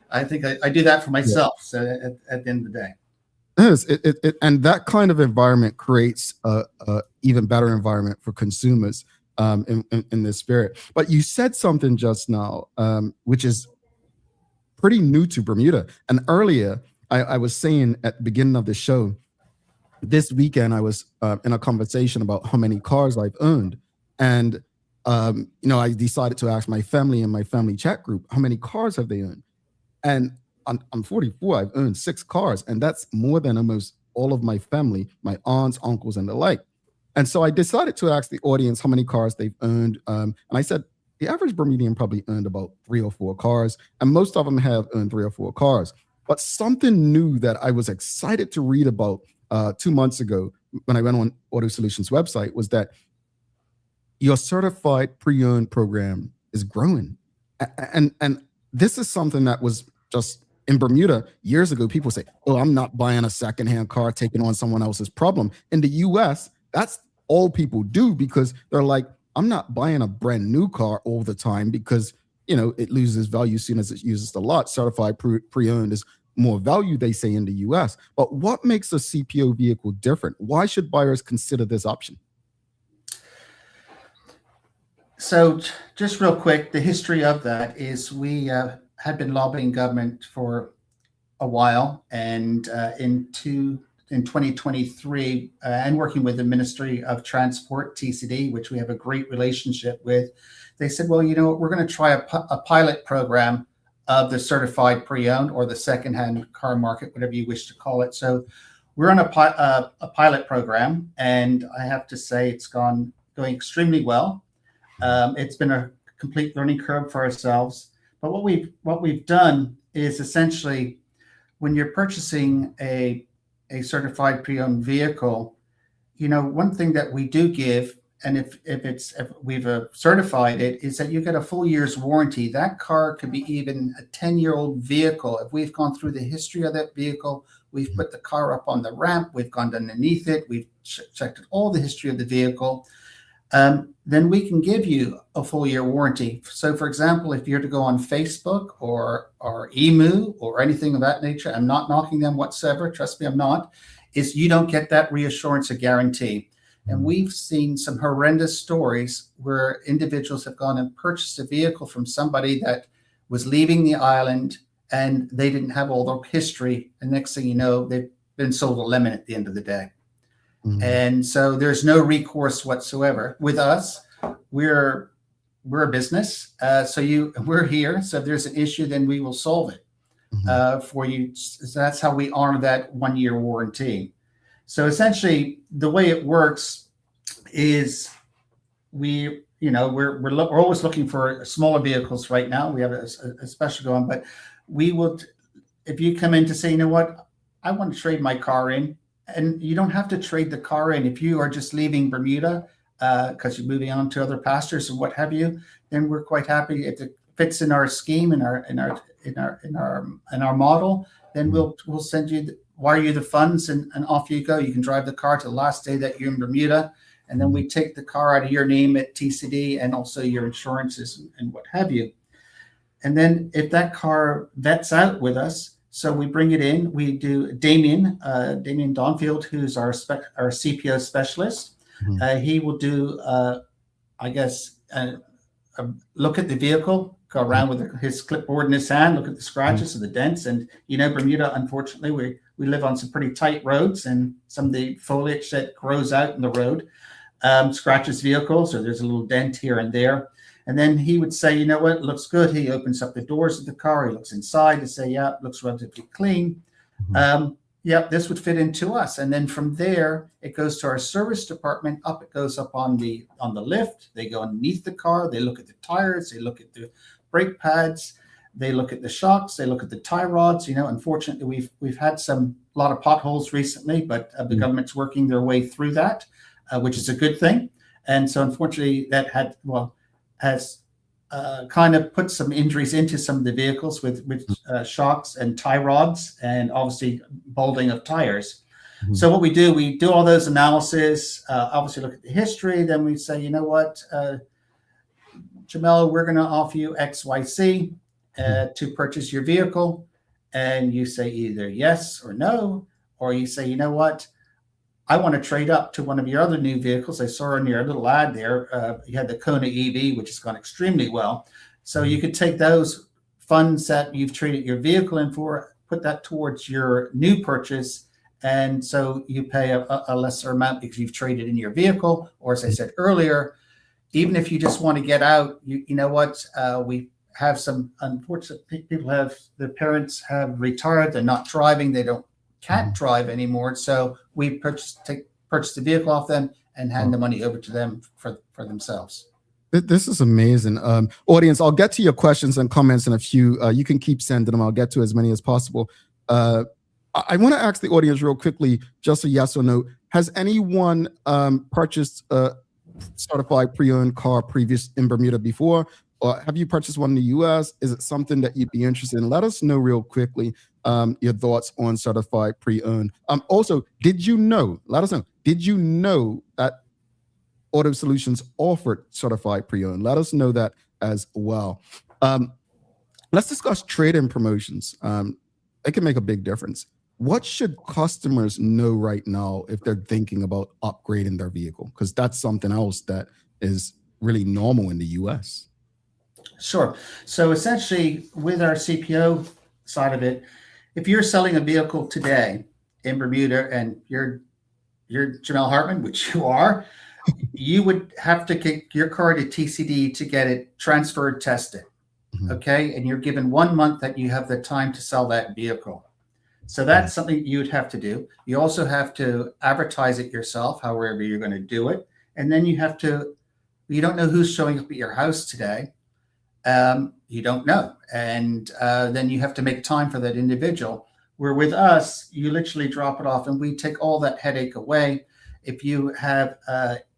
I think I do that for myself. So at the end of the day. Yes, and that kind of environment creates a even better environment for consumers in this spirit. But you said something just now, which is pretty new to Bermuda. And earlier, I was saying at the beginning of the show, this weekend I was in a conversation about how many cars I've owned. And, I decided to ask my family in my family chat group, how many cars have they owned? And I'm 44, I've owned 6 cars. And that's more than almost all of my family, my aunts, uncles, and the like. And so I decided to ask the audience how many cars they've owned. And I said, the average Bermudian probably owned about 3 or 4 cars, and most of them have owned 3 or 4 cars. But something new that I was excited to read about 2 months ago when I went on Auto Solutions website was that your certified pre-owned program is growing. And this is something that was just in Bermuda years ago. People say, oh, I'm not buying a secondhand car, taking on someone else's problem. In the US, that's all people do, because they're like, I'm not buying a brand new car all the time because, it loses value as soon as it uses the lot. Certified pre-owned is more value, they say, in the US. But what makes a CPO vehicle different? Why should buyers consider this option? So just real quick, the history of that is we had been lobbying government for a while, and in 2023, and working with the Ministry of Transport, TCD, which we have a great relationship with, they said, well, we're going to try a pilot program of the certified pre-owned or the secondhand car market, whatever you wish to call it. So we're on a pilot program, and I have to say it's going extremely well. It's been a complete learning curve for ourselves. But what we've done is essentially, when you're purchasing a certified pre-owned vehicle, one thing that we do give, and if we've certified it, is that you get a full year's warranty. That car could be even a 10-year-old vehicle. If we've gone through the history of that vehicle, we've put the car up on the ramp, we've gone underneath it, we've checked all the history of the vehicle, then we can give you a full year warranty. So for example, if you're to go on Facebook or Emu or anything of that nature, I'm not knocking them whatsoever, trust me, I'm not, is you don't get that reassurance or guarantee. And we've seen some horrendous stories where individuals have gone and purchased a vehicle from somebody that was leaving the island and they didn't have all their history. And next thing you know, they've been sold a lemon at the end of the day. Mm-hmm. And so there's no recourse whatsoever. With us, we're a business. We're here. So if there's an issue, then we will solve it for you. So that's how we honor that 1 year warranty. So essentially, the way it works is we're always looking for smaller vehicles right now. We have a special going, but we will, if you come in to say, I want to trade my car in, and you don't have to trade the car in. If you are just leaving Bermuda because you're moving on to other pastures and what have you, then we're quite happy. If it fits in our scheme, in our model, then we'll wire you the funds and off you go. You can drive the car to the last day that you're in Bermuda, and then we take the car out of your name at TCD and also your insurances and what have you. And then if that car vets out with us, so we bring it in, we do Damien Donfield, who's our CPO specialist. Mm-hmm. He will do, look at the vehicle, go around with his clipboard in his hand, look at the scratches and the dents. And, Bermuda, unfortunately, we live on some pretty tight roads, and some of the foliage that grows out in the road scratches vehicles, or there's a little dent here and there. And then he would say, it looks good. He opens up the doors of the car. He looks inside to say, yeah, it looks relatively clean. Mm-hmm. This would fit into us. And then from there, it goes to our service department. Up it goes up on the lift. They go underneath the car. They look at the tires. They look at the brake pads. They look at the shocks. They look at the tie rods. Unfortunately, we've had a lot of potholes recently, but the government's working their way through that, which is a good thing. And so unfortunately, that has kind of put some injuries into some of the vehicles with shocks and tie rods and obviously balding of tires. Mm-hmm. So what we do all those analysis, obviously look at the history. Then we say, Jamel, we're going to offer you XYZ to purchase your vehicle. And you say either yes or no, or you say, I want to trade up to one of your other new vehicles. I saw in your little ad there, you had the Kona EV, which has gone extremely well. So you could take those funds that you've traded your vehicle in for, put that towards your new purchase. And so you pay a lesser amount because you've traded in your vehicle. Or as I said earlier, even if you just want to get out, we have some unfortunate people their parents have retired. They're not driving. They can't drive anymore. So we purchase the vehicle off them and hand the money over to them for themselves. This is amazing. Audience, I'll get to your questions and comments in a few. You can keep sending them. I'll get to as many as possible. I want to ask the audience real quickly, just a yes or no. Has anyone purchased a certified pre-owned car previous in Bermuda before? Or have you purchased one in the US? Is it something that you'd be interested in? Let us know real quickly your thoughts on certified pre-owned. Also, let us know, did you know that Auto Solutions offered certified pre-owned? Let us know that as well. Let's discuss trade-in promotions. It can make a big difference. What should customers know right now if they're thinking about upgrading their vehicle? Because that's something else that is really normal in the US. Sure. So essentially, with our CPO side of it, if you're selling a vehicle today in Bermuda and you're Jamel Hartman, which you are, you would have to get your car to TCD to get it transferred, tested. Okay. And you're given 1 month that you have the time to sell that vehicle. So that's something you'd have to do. You also have to advertise it yourself, however you're going to do it. And then you don't know who's showing up at your house today. You don't know. And then you have to make time for that individual. Where with us, you literally drop it off and we take all that headache away. If you have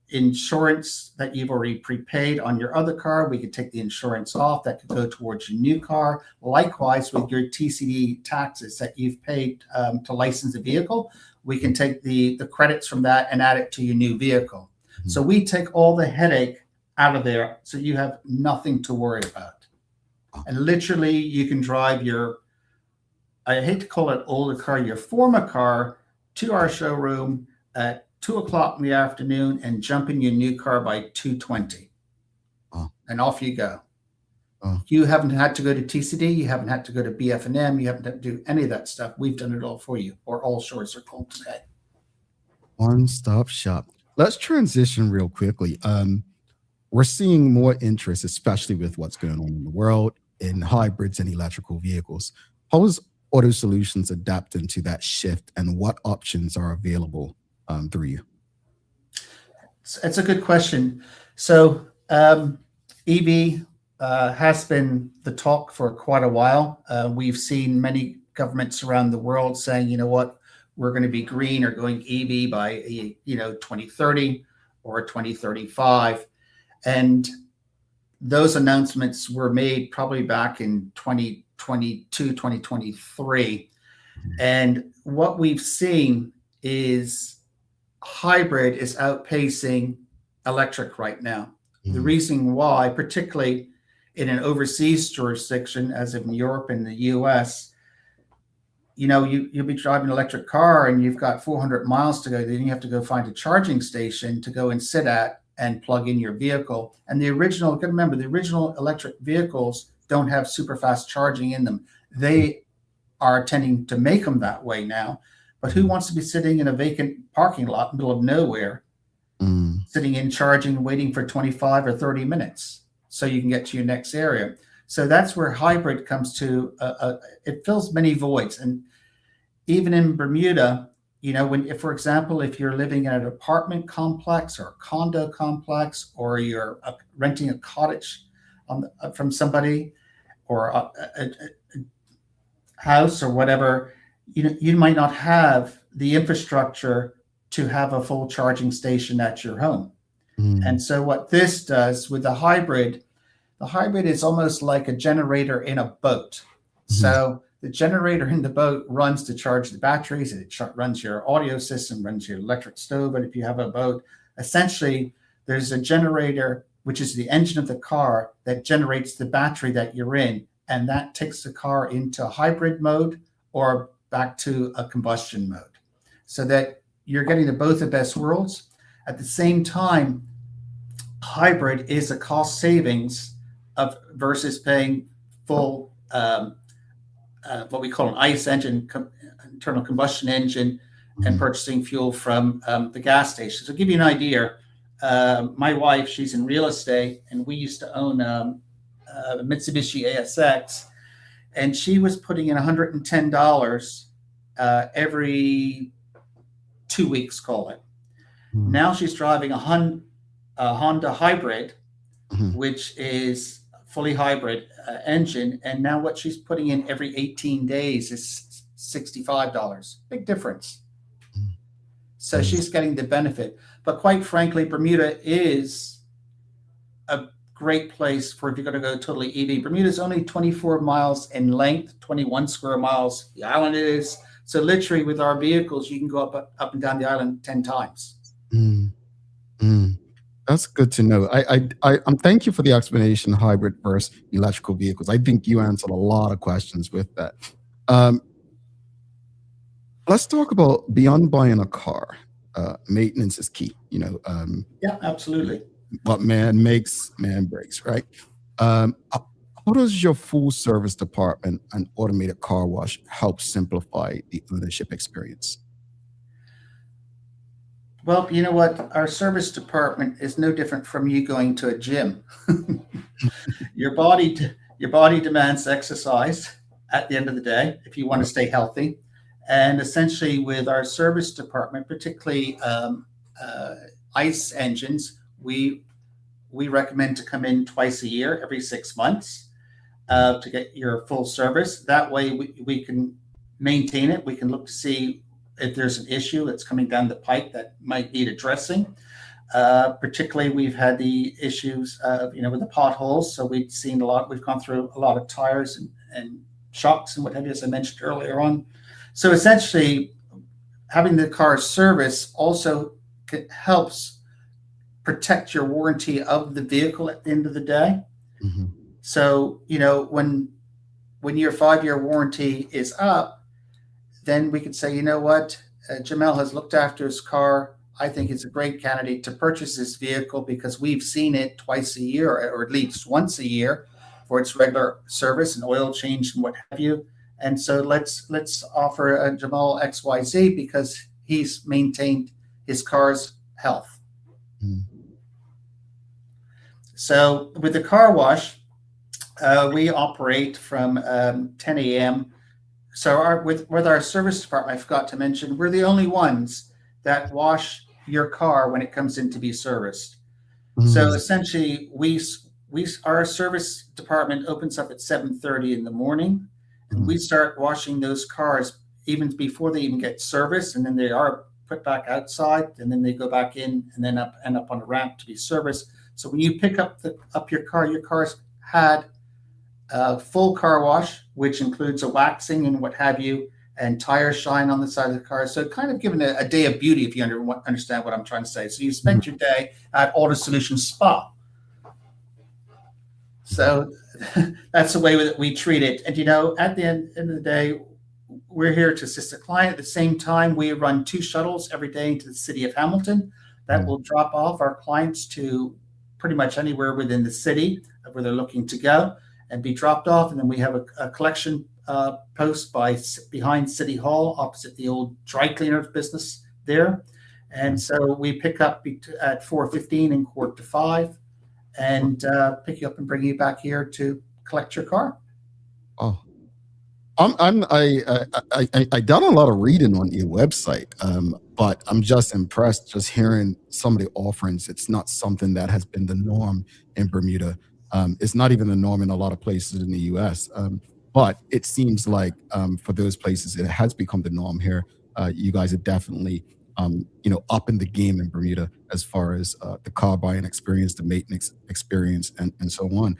insurance that you've already prepaid on your other car, we could take the insurance off. That could go towards your new car. Likewise, with your TCD taxes that you've paid to license a vehicle, we can take the credits from that and add it to your new vehicle. So we take all the headache out of there, so you have nothing to worry about. And literally, you can drive I hate to call it older car, your former car, to our showroom at 2:00 in the afternoon and jump in your new car by 2:20. And off you go. You haven't had to go to TCD. You haven't had to go to BF&M. You haven't had to do any of that stuff. We've done it all for you, or all shorts are called today. One-stop shop. Let's transition real quickly. We're seeing more interest, especially with what's going on in the world, in hybrids and electrical vehicles. How is Auto Solutions adapting to that shift, and what options are available through you? It's a good question. So EV has been the talk for quite a while. We've seen many governments around the world saying, you know what, we're going to be green or going EV by 2030 or 2035. And those announcements were made probably back in 2022, 2023. And what we've seen is hybrid is outpacing electric right now. The reason why, particularly in an overseas jurisdiction, as in Europe and the US, you'll be driving an electric car and you've got 400 miles to go. Then you have to go find a charging station to go and sit at and plug in your vehicle. And the original electric vehicles don't have super fast charging in them. They are tending to make them that way now. But who wants to be sitting in a vacant parking lot in the middle of nowhere, sitting in charging, waiting for 25 or 30 minutes so you can get to your next area? So that's where hybrid comes to. It fills many voids. And even in Bermuda, for example, if you're living in an apartment complex or a condo complex, or you're renting a cottage from somebody, or a house or whatever, you might not have the infrastructure to have a full charging station at your home. And so what this does with the hybrid is almost like a generator in a boat. So the generator in the boat runs to charge the batteries, and it runs your audio system, runs your electric stove. And if you have a boat, essentially there's a generator, which is the engine of the car, that generates the battery that you're in. And that takes the car into hybrid mode or back to a combustion mode, so that you're getting both the best worlds. At the same time, hybrid is a cost savings versus paying full what we call an ICE engine, internal combustion engine, and purchasing fuel from the gas station. So to give you an idea, my wife, she's in real estate, and we used to own a Mitsubishi ASX, and she was putting in $110 every 2 weeks, call it. Now she's driving a Honda hybrid, which is fully hybrid engine, and now what she's putting in every 18 days is $65. Big difference. So she's getting the benefit. But quite frankly, Bermuda is a great place for if you're going to go totally EV. Bermuda is only 24 miles in length, 21 square miles. The island is. So literally with our vehicles, you can go up and down the island 10 times. That's good to know. Thank you for the explanation, hybrid versus electrical vehicles. I think you answered a lot of questions with that. Let's talk about beyond buying a car. Maintenance is key. Yeah, absolutely. What man makes, man breaks, right? How does your full service department and automated car wash help simplify the ownership experience? Well, you know what? Our service department is no different from you going to a gym. Your body demands exercise at the end of the day if you want to stay healthy. And essentially, with our service department, particularly ICE engines, we recommend to come in twice a year, every 6 months, to get your full service. That way, we can maintain it. We can look to see if there's an issue that's coming down the pipe that might need addressing. Particularly, we've had the issues, with the potholes. So we've seen a lot. We've gone through a lot of tires and shocks and what have you, as I mentioned earlier on. So essentially, having the car service also helps protect your warranty of the vehicle at the end of the day. Mm-hmm. So, when your 5-year warranty is up, then we could say, you know what, Jamel has looked after his car. I think it's a great candidate to purchase this vehicle because we've seen it twice a year, or at least once a year, for its regular service and oil change and what have you. And so let's offer Jamal XYZ because he's maintained his car's health. Mm. So with the car wash, we operate from 10 a.m. So with our service department, I forgot to mention, we're the only ones that wash your car when it comes in to be serviced. Mm. So essentially, our service department opens up at 7:30 in the morning. And we start washing those cars even before they even get serviced, and then they are put back outside, and then they go back in, and then end up on a ramp to be serviced. So when you pick up your car's had a full car wash, which includes a waxing and what have you, and tire shine on the side of the car. So kind of giving a day of beauty, if you understand what I'm trying to say. So you spent your day at Auto Solutions Spa. So that's the way that we treat it. And, at the end of the day, we're here to assist the client. At the same time, we run 2 shuttles every day into the city of Hamilton that will drop off our clients to pretty much anywhere within the city where they're looking to go and be dropped off. And then we have a collection post behind City Hall, opposite the old dry cleaners business there. And so we pick up at 4:15 and 4:45. And pick you up and bring you back here to collect your car. Oh, I done a lot of reading on your website, but I'm just impressed just hearing some of the offerings. It's not something that has been the norm in Bermuda. It's not even the norm in a lot of places in the U.S. But it seems like for those places, it has become the norm here. You guys are definitely up in the game in Bermuda as far as the car buying experience, the maintenance experience, and so on.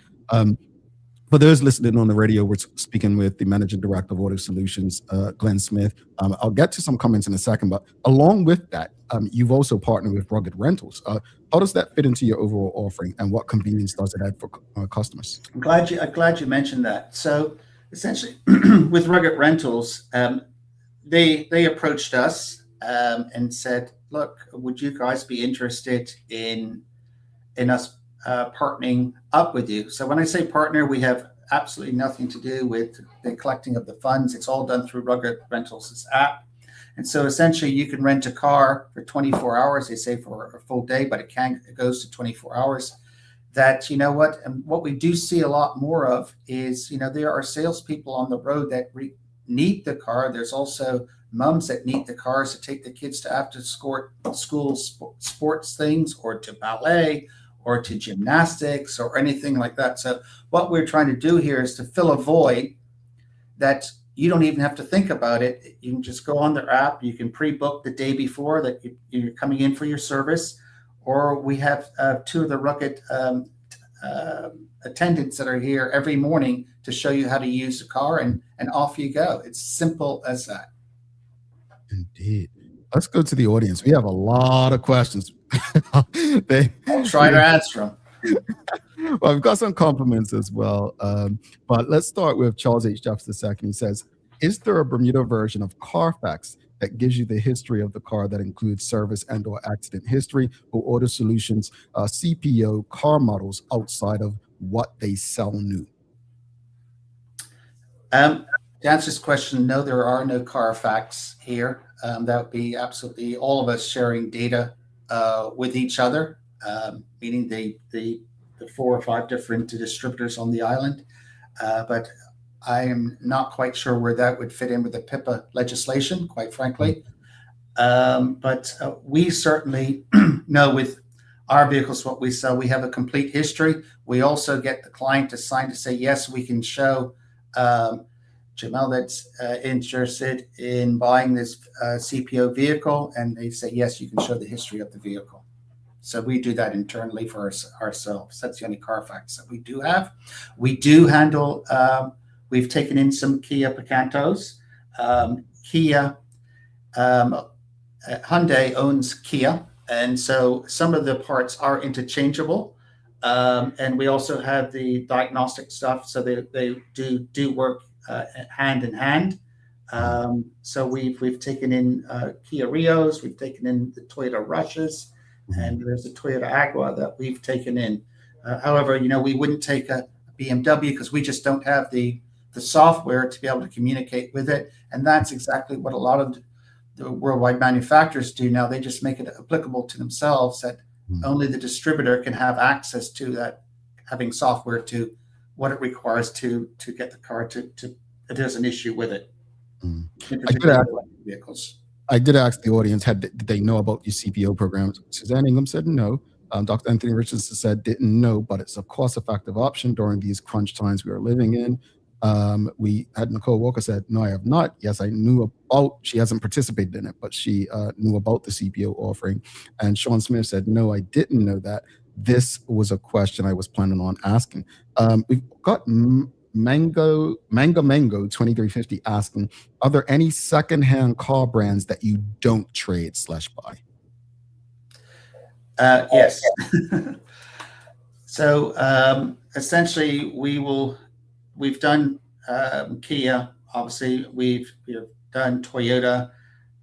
For those listening on the radio, we're speaking with the Managing Director of Auto Solutions, Glen Smith. I'll get to some comments in a second, but along with that, you've also partnered with Rugged Rentals. How does that fit into your overall offering, and what convenience does it add for customers? I'm glad you mentioned that. So essentially, with Rugged Rentals, they approached us and said, look, would you guys be interested in us partnering up with you? So when I say partner, we have absolutely nothing to do with the collecting of the funds. It's all done through Rugged Rentals' app. And so essentially you can rent a car for 24 hours. They say for a full day, but it goes to 24 hours. That, and what we do see a lot more of is, there are salespeople on the road that need the car. There's also moms that need the cars to take the kids to after school sports things, or to ballet, or to gymnastics, or anything like that. So what we're trying to do here is to fill a void that you don't even have to think about it. You can just go on their app. You can pre-book the day before that you're coming in for your service. Or we have 2 of the Rugged attendants that are here every morning to show you how to use the car, and off you go. It's simple as that. Indeed. Let's go to the audience. We have a lot of questions. I'll try to answer them. Well, I've got some compliments as well. But let's start with Charles H. Jeffs II. He says, is there a Bermuda version of Carfax that gives you the history of the car that includes service and or accident history, or Auto Solutions CPO car models outside of what they sell new? To answer this question, no, there are no Carfax here. That would be absolutely all of us sharing data with each other, meaning the 4 or 5 different distributors on the island. But I am not quite sure where that would fit in with the PIPA legislation, quite frankly. But we certainly know with our vehicles what we sell. We have a complete history. We also get the client to sign to say, yes, we can show Jamel that's interested in buying this CPO vehicle, and they say, yes, you can show the history of the vehicle. So we do that internally for ourselves. That's the only Carfax that we do have. We do handle, we've taken in some Kia Picantos. Kia, Hyundai owns Kia, and so some of the parts are interchangeable. And we also have the diagnostic stuff, so they do work hand in hand. So we've taken in Kia Rios, we've taken in the Toyota Rushes, and there's a Toyota Agua that we've taken in. However, we wouldn't take a BMW because we just don't have the software to be able to communicate with it. And that's exactly what a lot of the worldwide manufacturers do now. They just make it applicable to themselves, that only the distributor can have access to that, having software to what it requires to get the car to if there's an issue with it. Vehicles. I did ask the audience, did they know about your CPO programs? Suzanne Ingham said no. Dr. Anthony Richardson said didn't know, but it's a cost-effective option during these crunch times we are living in. We had Nicole Walker said, no, I have not. Yes, I knew about, she hasn't participated in it, but she knew about the CPO offering. And Sean Smith said, no, I didn't know that. This was a question I was planning on asking. We've got Mango 2350 asking, are there any secondhand car brands that you don't trade/buy? Yes. So essentially we've done Kia, obviously we've done Toyota.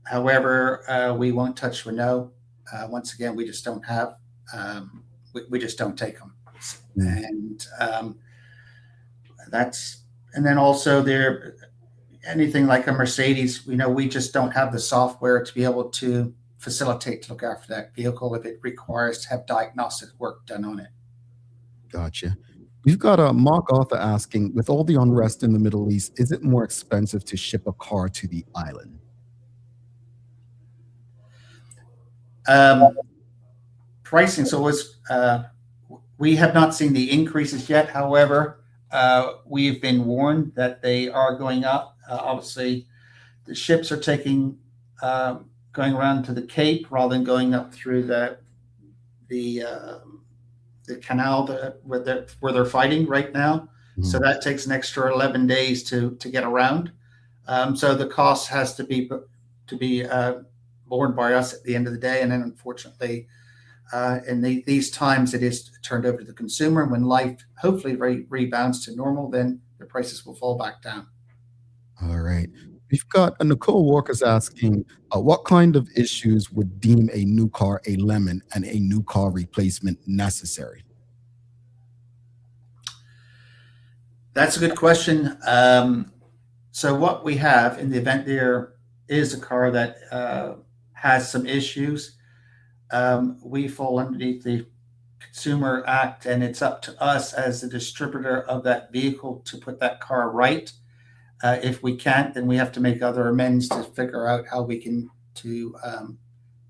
However, we won't touch Renault. Once again, we just don't have, we just don't take them. And and then also there, anything like a Mercedes, we just don't have the software to be able to facilitate to look after that vehicle if it requires to have diagnostic work done on it. Gotcha. We've got Mark Arthur asking, with all the unrest in the Middle East, is it more expensive to ship a car to the island? Pricing, so we have not seen the increases yet. However, we've been warned that they are going up. Obviously, the ships are going around to the Cape rather than going up through the canal where they're fighting right now. So that takes an extra 11 days to get around. So the cost has to be borne by us at the end of the day. And then unfortunately, in these times, it is turned over to the consumer. When life hopefully rebounds to normal, then the prices will fall back down. All right. We've got Nicole Walker's asking, what kind of issues would deem a new car a lemon and a new car replacement necessary? That's a good question. So what we have in the event there is a car that has some issues, we fall underneath the Consumer Act, and it's up to us as the distributor of that vehicle to put that car right. If we can't, then we have to make other amends to figure out how we can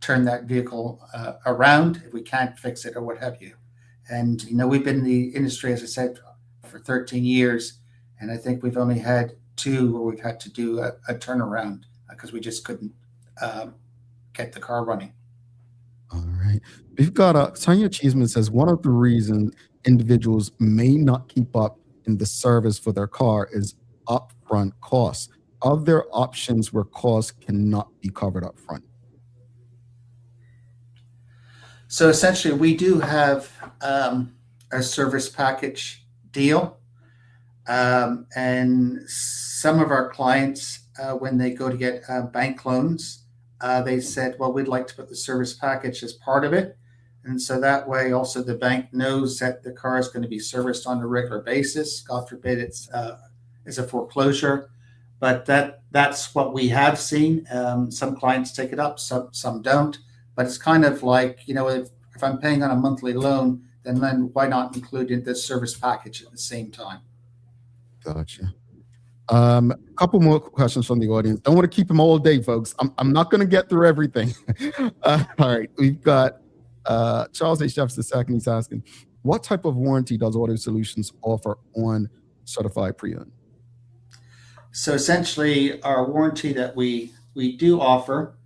turn that vehicle around if we can't fix it or what have you. And we've been in the industry, as I said, for 13 years, and I think we've only had 2 where we've had to do a turnaround because we just couldn't get the car running. All right. We've got Tanya Cheeseman says, one of the reasons individuals may not keep up in the service for their car is upfront costs. Are there options where costs cannot be covered up front? So essentially, we do have a service package deal. And some of our clients, when they go to get bank loans, they said, well, we'd like to put the service package as part of it. And so that way also the bank knows that the car is going to be serviced on a regular basis. God forbid it's a foreclosure. But that's what we have seen. Some clients take it up, some don't. But it's kind of like, if I'm paying on a monthly loan, then why not include in the service package at the same time? Gotcha. A couple more questions from the audience. Don't want to keep them all day, folks. I'm not going to get through everything. All right. We've got Charles H. Jefferson II. He's asking, what type of warranty does Auto Solutions offer on certified pre-owned? So essentially, our warranty that we do offer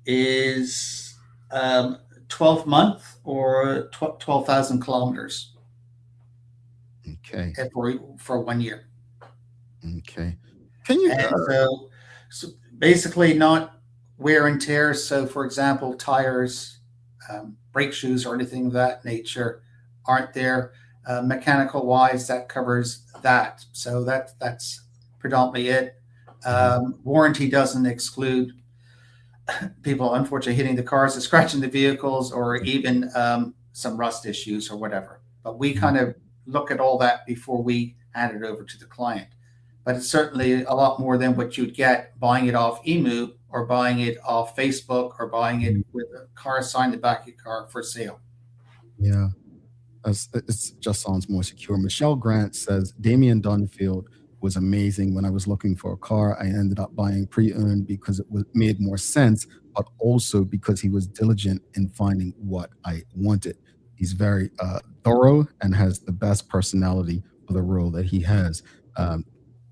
is 12-month or 12,000 kilometers. Okay. For 1 year. Okay. Can you? So basically, not wear and tear. So, for example, tires, brake shoes, or anything of that nature aren't there. Mechanical wise, that covers that. So that's predominantly it. Warranty doesn't exclude people, unfortunately, hitting the cars and scratching the vehicles, or even some rust issues or whatever. But we kind of look at all that before we hand it over to the client. But it's certainly a lot more than what you'd get buying it off Emu or buying it off Facebook or buying it with a car signed the back of your car for sale. Yeah, it just sounds more secure. Michelle Grant says, Damian Dunfield was amazing. When I was looking for a car, I ended up buying pre-owned because it made more sense, but also because he was diligent in finding what I wanted. He's very thorough and has the best personality for the role that he has.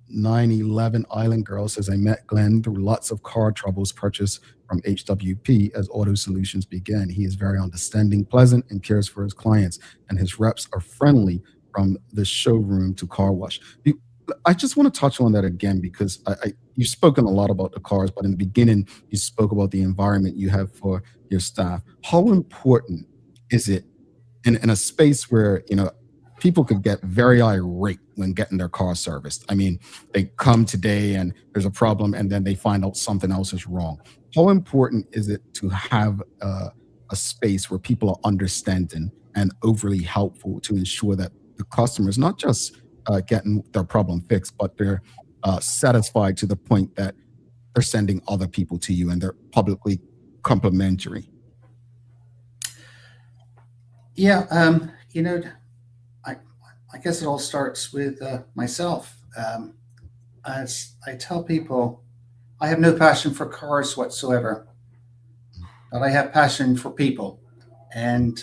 911 Island Girl says, I met Glenn through lots of car troubles purchased from HWP as Auto Solutions began. He is very understanding, pleasant, and cares for his clients, and his reps are friendly from the showroom to car wash. I just want to touch on that again, because you've spoken a lot about the cars, but in the beginning, you spoke about the environment you have for your staff. How important is it in a space where, people could get very irate when getting their car serviced? I mean, they come today and there's a problem, and then they find out something else is wrong. How important is it to have a space where people are understanding and overly helpful to ensure that the customers not just getting their problem fixed, but they're satisfied to the point that they're sending other people to you and they're publicly complimentary? Yeah, I guess it all starts with myself. As I tell people, I have no passion for cars whatsoever, but I have passion for people. And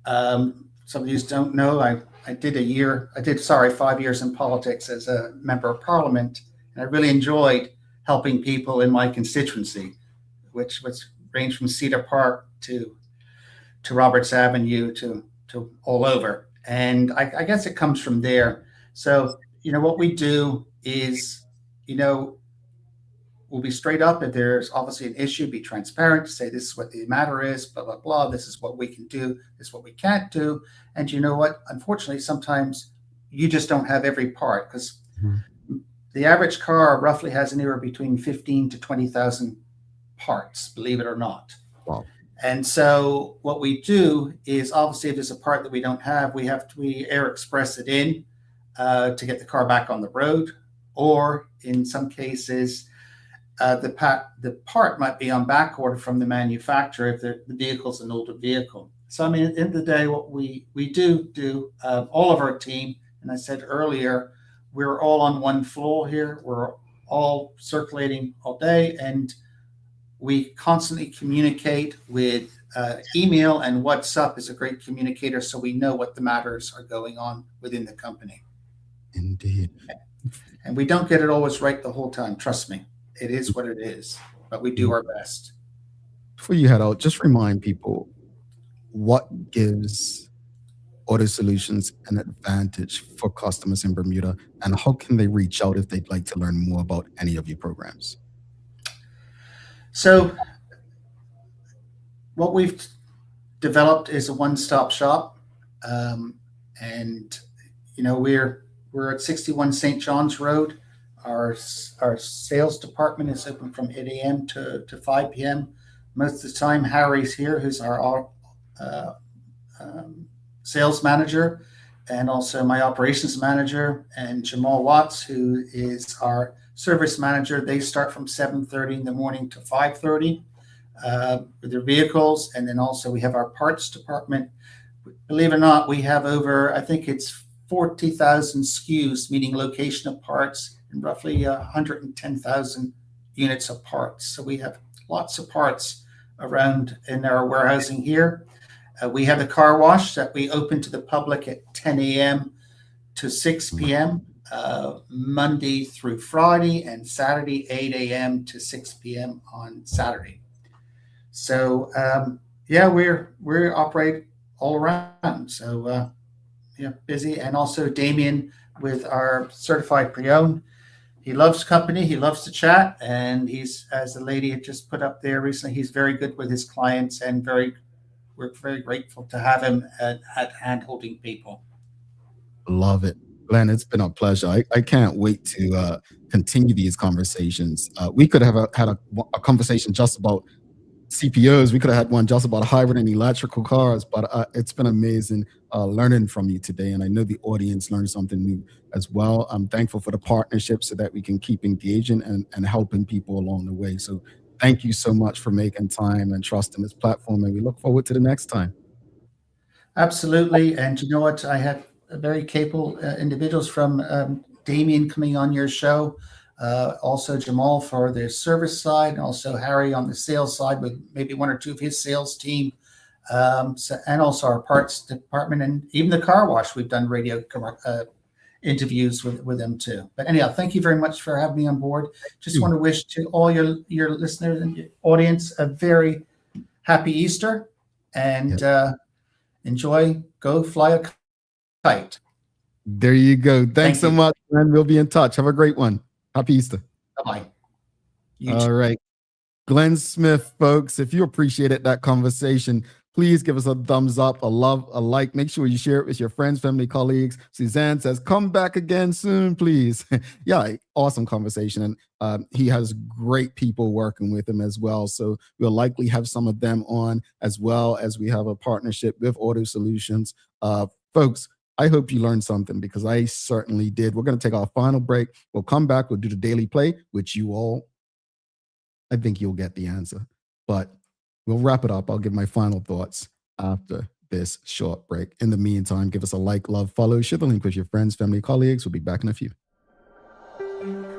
some of you don't know, I did 5 years in politics as a member of parliament, and I really enjoyed helping people in my constituency, which ranged from Cedar Park to Roberts Avenue to all over. And I guess it comes from there. So, what we do is, we'll be straight up. If there's obviously an issue, be transparent, say this is what the matter is, blah, blah, blah. This is what we can do. This is what we can't do. And you know what? Unfortunately, sometimes you just don't have every part, because the average car roughly has anywhere between 15 to 20,000 parts, believe it or not. Wow. And so what we do is, obviously, if there's a part that we don't have, we air express it in to get the car back on the road. Or in some cases, the part might be on back order from the manufacturer if the vehicle's an older vehicle. So, I mean, at the end of the day, what we do, all of our team, and I said earlier, we're all on one floor here. We're all circulating all day, and we constantly communicate with email, and WhatsApp is a great communicator, so we know what the matters are going on within the company. Indeed. And we don't get it always right the whole time. Trust me, it is what it is, but we do our best. Before you head out, just remind people what gives Auto Solutions an advantage for customers in Bermuda, and how can they reach out if they'd like to learn more about any of your programs? So what we've developed as a one-stop shop. And, you know, we're at 61 St. John's Road. Our sales department is open from 8 a.m. to 5 p.m. Most of the time, Harry's here, who's our sales manager, and also my operations manager, and Jamal Watts, who is our service manager. They start from 7:30 in the morning to 5:30 with their vehicles. And then also we have our parts department. Believe it or not, we have over, I think it's 40,000 SKUs, meaning location of parts, and roughly 110,000 units of parts. So we have lots of parts around in our warehousing here. We have the car wash that we open to the public at 10 a.m. to 6 p.m. Monday through Friday, and Saturday 8 a.m. to 6 p.m. on Saturday. So yeah, we operate all around. So yeah, busy. And also Damien with our certified pre-owned. He loves company. He loves to chat, and he's, as the lady had just put up there recently, he's very good with his clients, and we're very grateful to have him at hand-holding people. Love it. Glenn, it's been a pleasure. I can't wait to continue these conversations. We could have had a conversation just about CPOs. We could have had one just about hybrid and electrical cars, but it's been amazing learning from you today. And I know the audience learned something new as well. I'm thankful for the partnership so that we can keep engaging and helping people along the way. So thank you so much for making time and trusting this platform. And we look forward to the next time. Absolutely. And you know what? I have very capable individuals from Damien coming on your show. Also Jamal for the service side, and also Harry on the sales side with maybe one or two of his sales team. And also our parts department, and even the car wash. We've done radio interviews with them too. But anyhow, thank you very much for having me on board. Just want to wish to all your listeners and your audience a very happy Easter, and enjoy. Go fly a kite. There you go. Thanks so much, man. We'll be in touch. Have a great one. Happy Easter. Bye-bye. All right. Glen Smith, folks, if you appreciated that conversation, please give us a thumbs up, a love, a like. Make sure you share it with your friends, family, colleagues. Suzanne says, come back again soon, please. Yeah, awesome conversation. And he has great people working with him as well. So we'll likely have some of them on, as well as we have a partnership with Auto Solutions. Folks, I hope you learned something, because I certainly did. We're going to take our final break. We'll come back. We'll do the daily play, which you all, I think you'll get the answer. But we'll wrap it up. I'll give my final thoughts after this short break. In the meantime, give us a like, love, follow, share the link with your friends, family, colleagues. We'll be back in a few.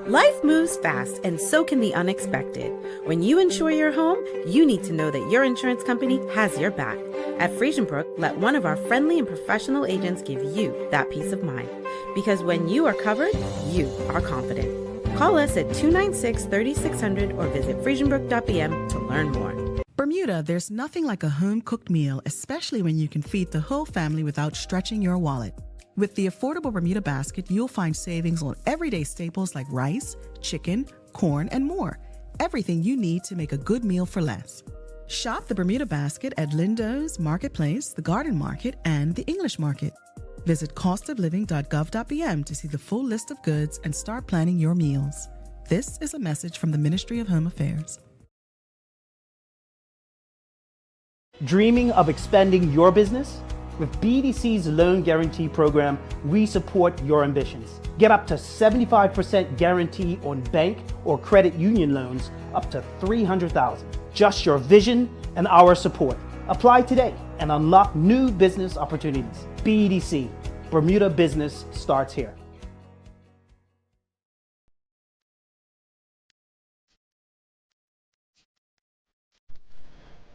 Life moves fast, and so can the unexpected. When you insure your home, you need to know that your insurance company has your back. At Friesenbrook, let one of our friendly and professional agents give you that peace of mind. Because when you are covered, you are confident. Call us at 296-3600 or visit friesenbrook.bm to learn more. Bermuda, there's nothing like a home-cooked meal, especially when you can feed the whole family without stretching your wallet. With the affordable Bermuda basket, you'll find savings on everyday staples like rice, chicken, corn, and more. Everything you need to make a good meal for less. Shop the Bermuda basket at Lindo's, Marketplace, the Garden Market, and the English Market. Visit costofliving.gov.bm to see the full list of goods and start planning your meals. This is a message from the Ministry of Home Affairs. Dreaming of expanding your business? With BDC's loan guarantee program, we support your ambitions. Get up to 75% guarantee on bank or credit union loans up to $300,000. Just your vision and our support. Apply today and unlock new business opportunities. BDC, Bermuda business starts here.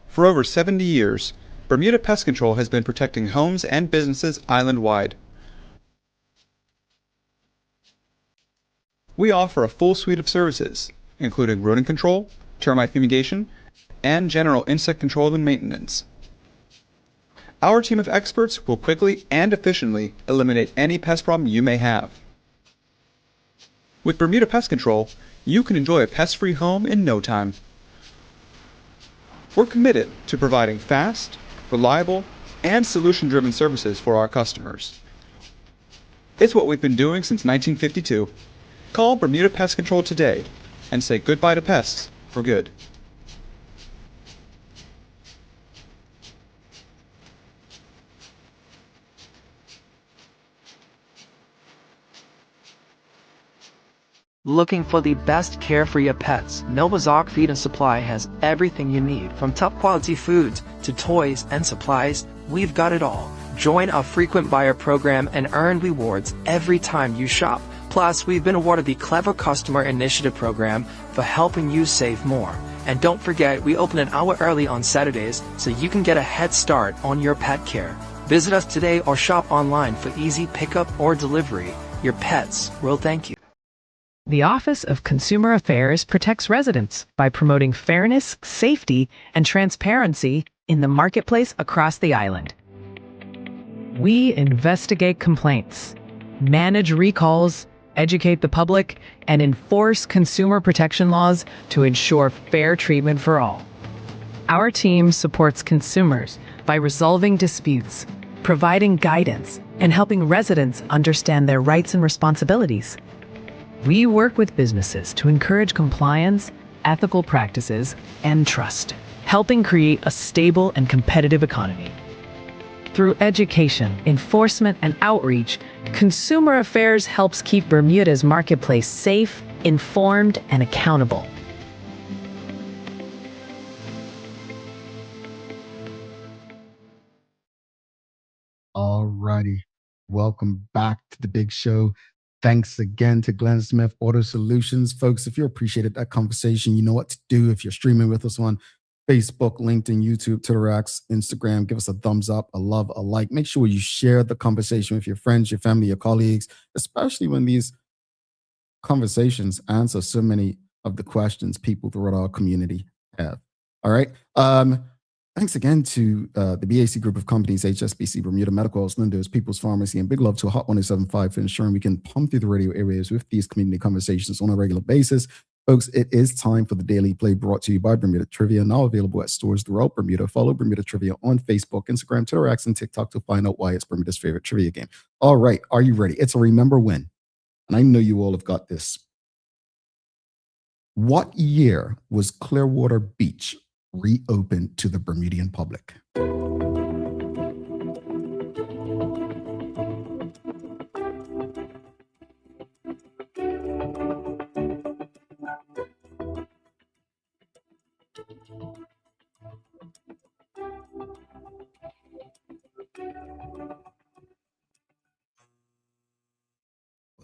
For over 70 years, Bermuda Pest Control has been protecting homes and businesses island-wide. We offer a full suite of services, including rodent control, termite fumigation, and general insect control and maintenance. Our team of experts will quickly and efficiently eliminate any pest problem you may have. With Bermuda Pest Control, you can enjoy a pest-free home in no time. We're committed to providing fast, reliable, and solution-driven services for our customers. It's what we've been doing since 1952. Call Bermuda Pest Control today and say goodbye to pests for good. Looking for the best care for your pets? Novazok Feed and Supply has everything you need, from top quality foods to toys and supplies. We've got it all. Join our frequent buyer program and earn rewards every time you shop. Plus, we've been awarded the Clever Customer Initiative program for helping you save more. And don't forget, we open an hour early on Saturdays so you can get a head start on your pet care. Visit us today or shop online for easy pickup or delivery. Your pets will thank you. The Office of Consumer Affairs protects residents by promoting fairness, safety, and transparency in the marketplace across the island. We investigate complaints, manage recalls, educate the public, and enforce consumer protection laws to ensure fair treatment for all. Our team supports consumers by resolving disputes, providing guidance, and helping residents understand their rights and responsibilities. We work with businesses to encourage compliance, ethical practices, and trust, helping create a stable and competitive economy. Through education, enforcement, and outreach, Consumer Affairs helps keep Bermuda's marketplace safe, informed, and accountable. Alrighty. Welcome back to the big show. Thanks again to Glen Smith Auto Solutions. Folks, if you appreciated that conversation, you know what to do. If you're streaming with us on Facebook, LinkedIn, YouTube, Twitter X, Instagram, give us a thumbs up, a love, a like. Make sure you share the conversation with your friends, your family, your colleagues, especially when these conversations answer so many of the questions people throughout our community have. All right. Thanks again to the BAC group of companies, HSBC, Bermuda Medical, Lindo's, People's Pharmacy, and big love to Hot 1075 for ensuring we can pump through the radio airwaves with these community conversations on a regular basis. Folks, it is time for the Daily Play brought to you by Bermuda Trivia, now available at stores throughout Bermuda. Follow Bermuda Trivia on Facebook, Instagram, Twitter, X, and TikTok to find out why it's Bermuda's favorite trivia game. All right, are you ready? It's a remember when, and I know you all have got this. What year was Clearwater Beach reopened to the Bermudian public?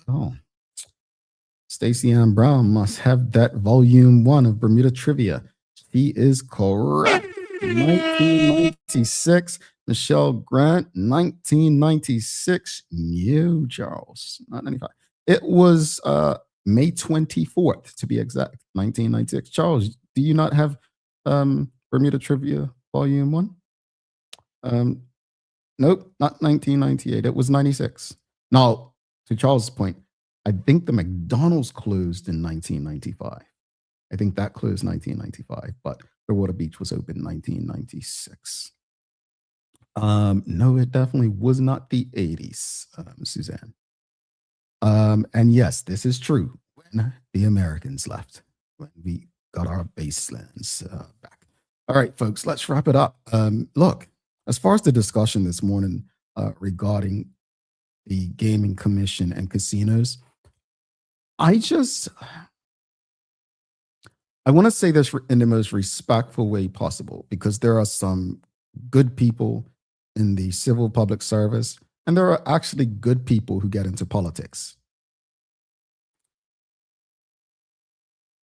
Oh, Stacey Ann Brown must have that volume 1 of Bermuda Trivia. She is correct. 1996. Michelle Grant, 1996. No, Charles, not 95. It was May 24th, to be exact, 1996. Charles, do you not have Bermuda Trivia Volume 1? Nope, not 1998. It was 96. Now, to Charles' point, I think the McDonald's closed in 1995. I think that closed 1995, but Clearwater Beach was open in 1996. No, it definitely was not the 80s, Suzanne. And yes, this is true. When the Americans left, when we got our baselands back. All right, folks, let's wrap it up. Look, as far as the discussion this morning regarding the Gaming Commission and casinos, I want to say this in the most respectful way possible, because there are some good people in the civil public service, and there are actually good people who get into politics.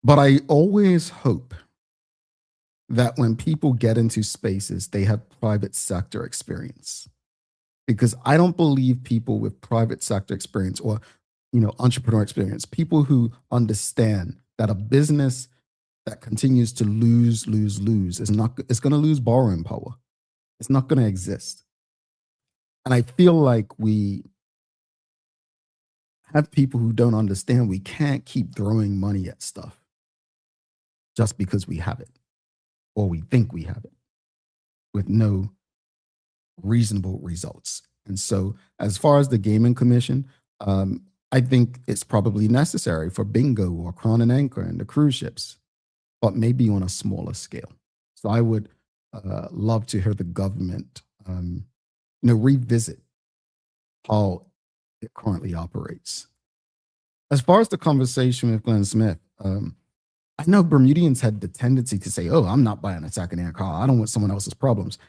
But I always hope that when people get into spaces, they have private sector experience, because I don't believe people with private sector experience or entrepreneur experience, people who understand that a business that continues to lose is going to lose borrowing power. It's not going to exist. And I feel like we have people who don't understand we can't keep throwing money at stuff just because we have it or we think we have it with no reasonable results. And so, as far as the Gaming Commission, I think it's probably necessary for bingo or Crown and Anchor and the cruise ships, but maybe on a smaller scale. So I would love to hear the government, revisit how it currently operates. As far as the conversation with Glen Smith, I know Bermudians had the tendency to say, "Oh, I'm not buying a secondhand car. I don't want someone else's problems,"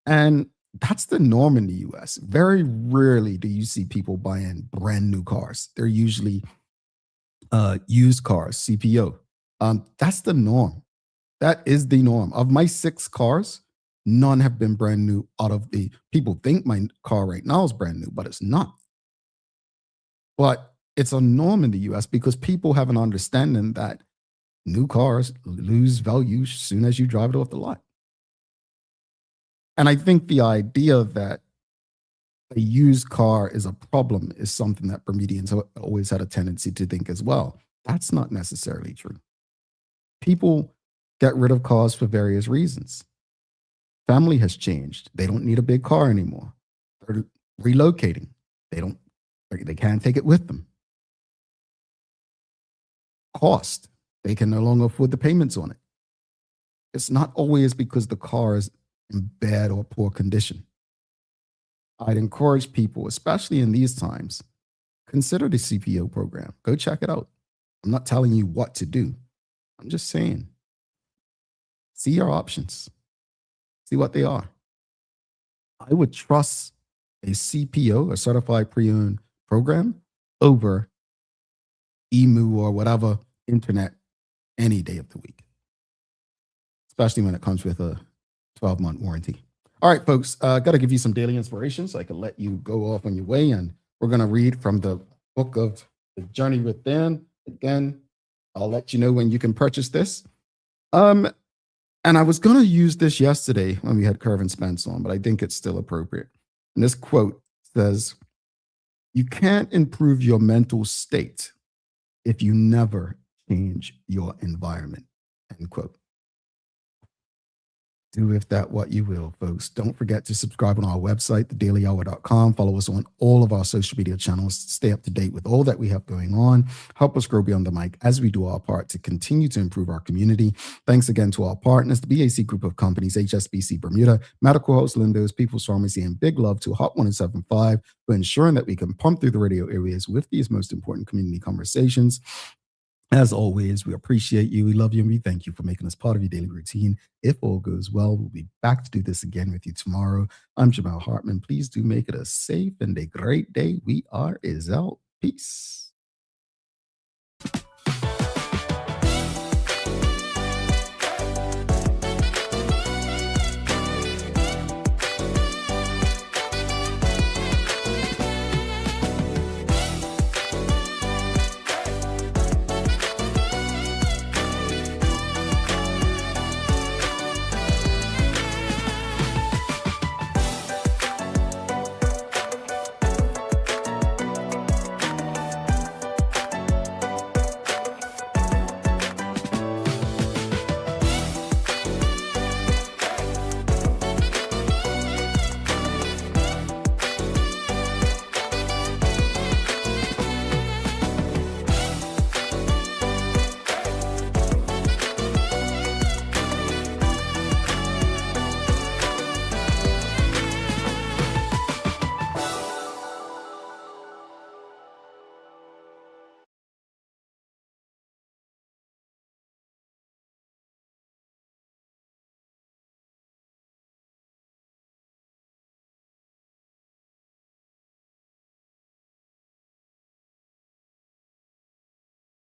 and that's the norm in the U.S. Very rarely do you see people buying brand new cars. They're usually used cars, CPO. That's the norm. That is the norm. Of my 6 cars, none have been brand new. Out of the people think my car right now is brand new, but it's not. But it's a norm in the US because people have an understanding that new cars lose value as soon as you drive it off the lot. And I think the idea that a used car is a problem is something that Bermudians always had a tendency to think as well. That's not necessarily true. People get rid of cars for various reasons. Family has changed. They don't need a big car anymore. They're relocating. They can't take it with them. Cost. They can no longer afford the payments on it. It's not always because the car is in bad or poor condition. I'd encourage people, especially in these times, consider the CPO program. Go check it out. I'm not telling you what to do. I'm just saying, see your options. See what they are. I would trust a CPO, a certified pre-owned program, over EMU or whatever internet any day of the week, especially when it comes with a 12-month warranty. All right, folks, got to give you some daily inspiration so I can let you go off on your way. And we're going to read from the book of The Journey Within. Again, I'll let you know when you can purchase this. And I was going to use this yesterday when we had Curve and Spence on, but I think it's still appropriate. And this quote says, "You can't improve your mental state if you never change your environment." End quote. Do with that what you will, folks. Don't forget to subscribe on our website, thedailyhour.com. Follow us on all of our social media channels to stay up to date with all that we have going on. Help us grow beyond the mic as we do our part to continue to improve our community. Thanks again to our partners, the BAC Group of Companies, HSBC Bermuda, Medical House Lindos, People's Pharmacy, and big love to Hot 1075 for ensuring that we can pump through the radio areas with these most important community conversations. As always, we appreciate you, we love you, and we thank you for making us part of your daily routine. If all goes well, we'll be back to do this again with you tomorrow. I'm Jamal Hartman. Please do make it a safe and a great day. We are out. Peace.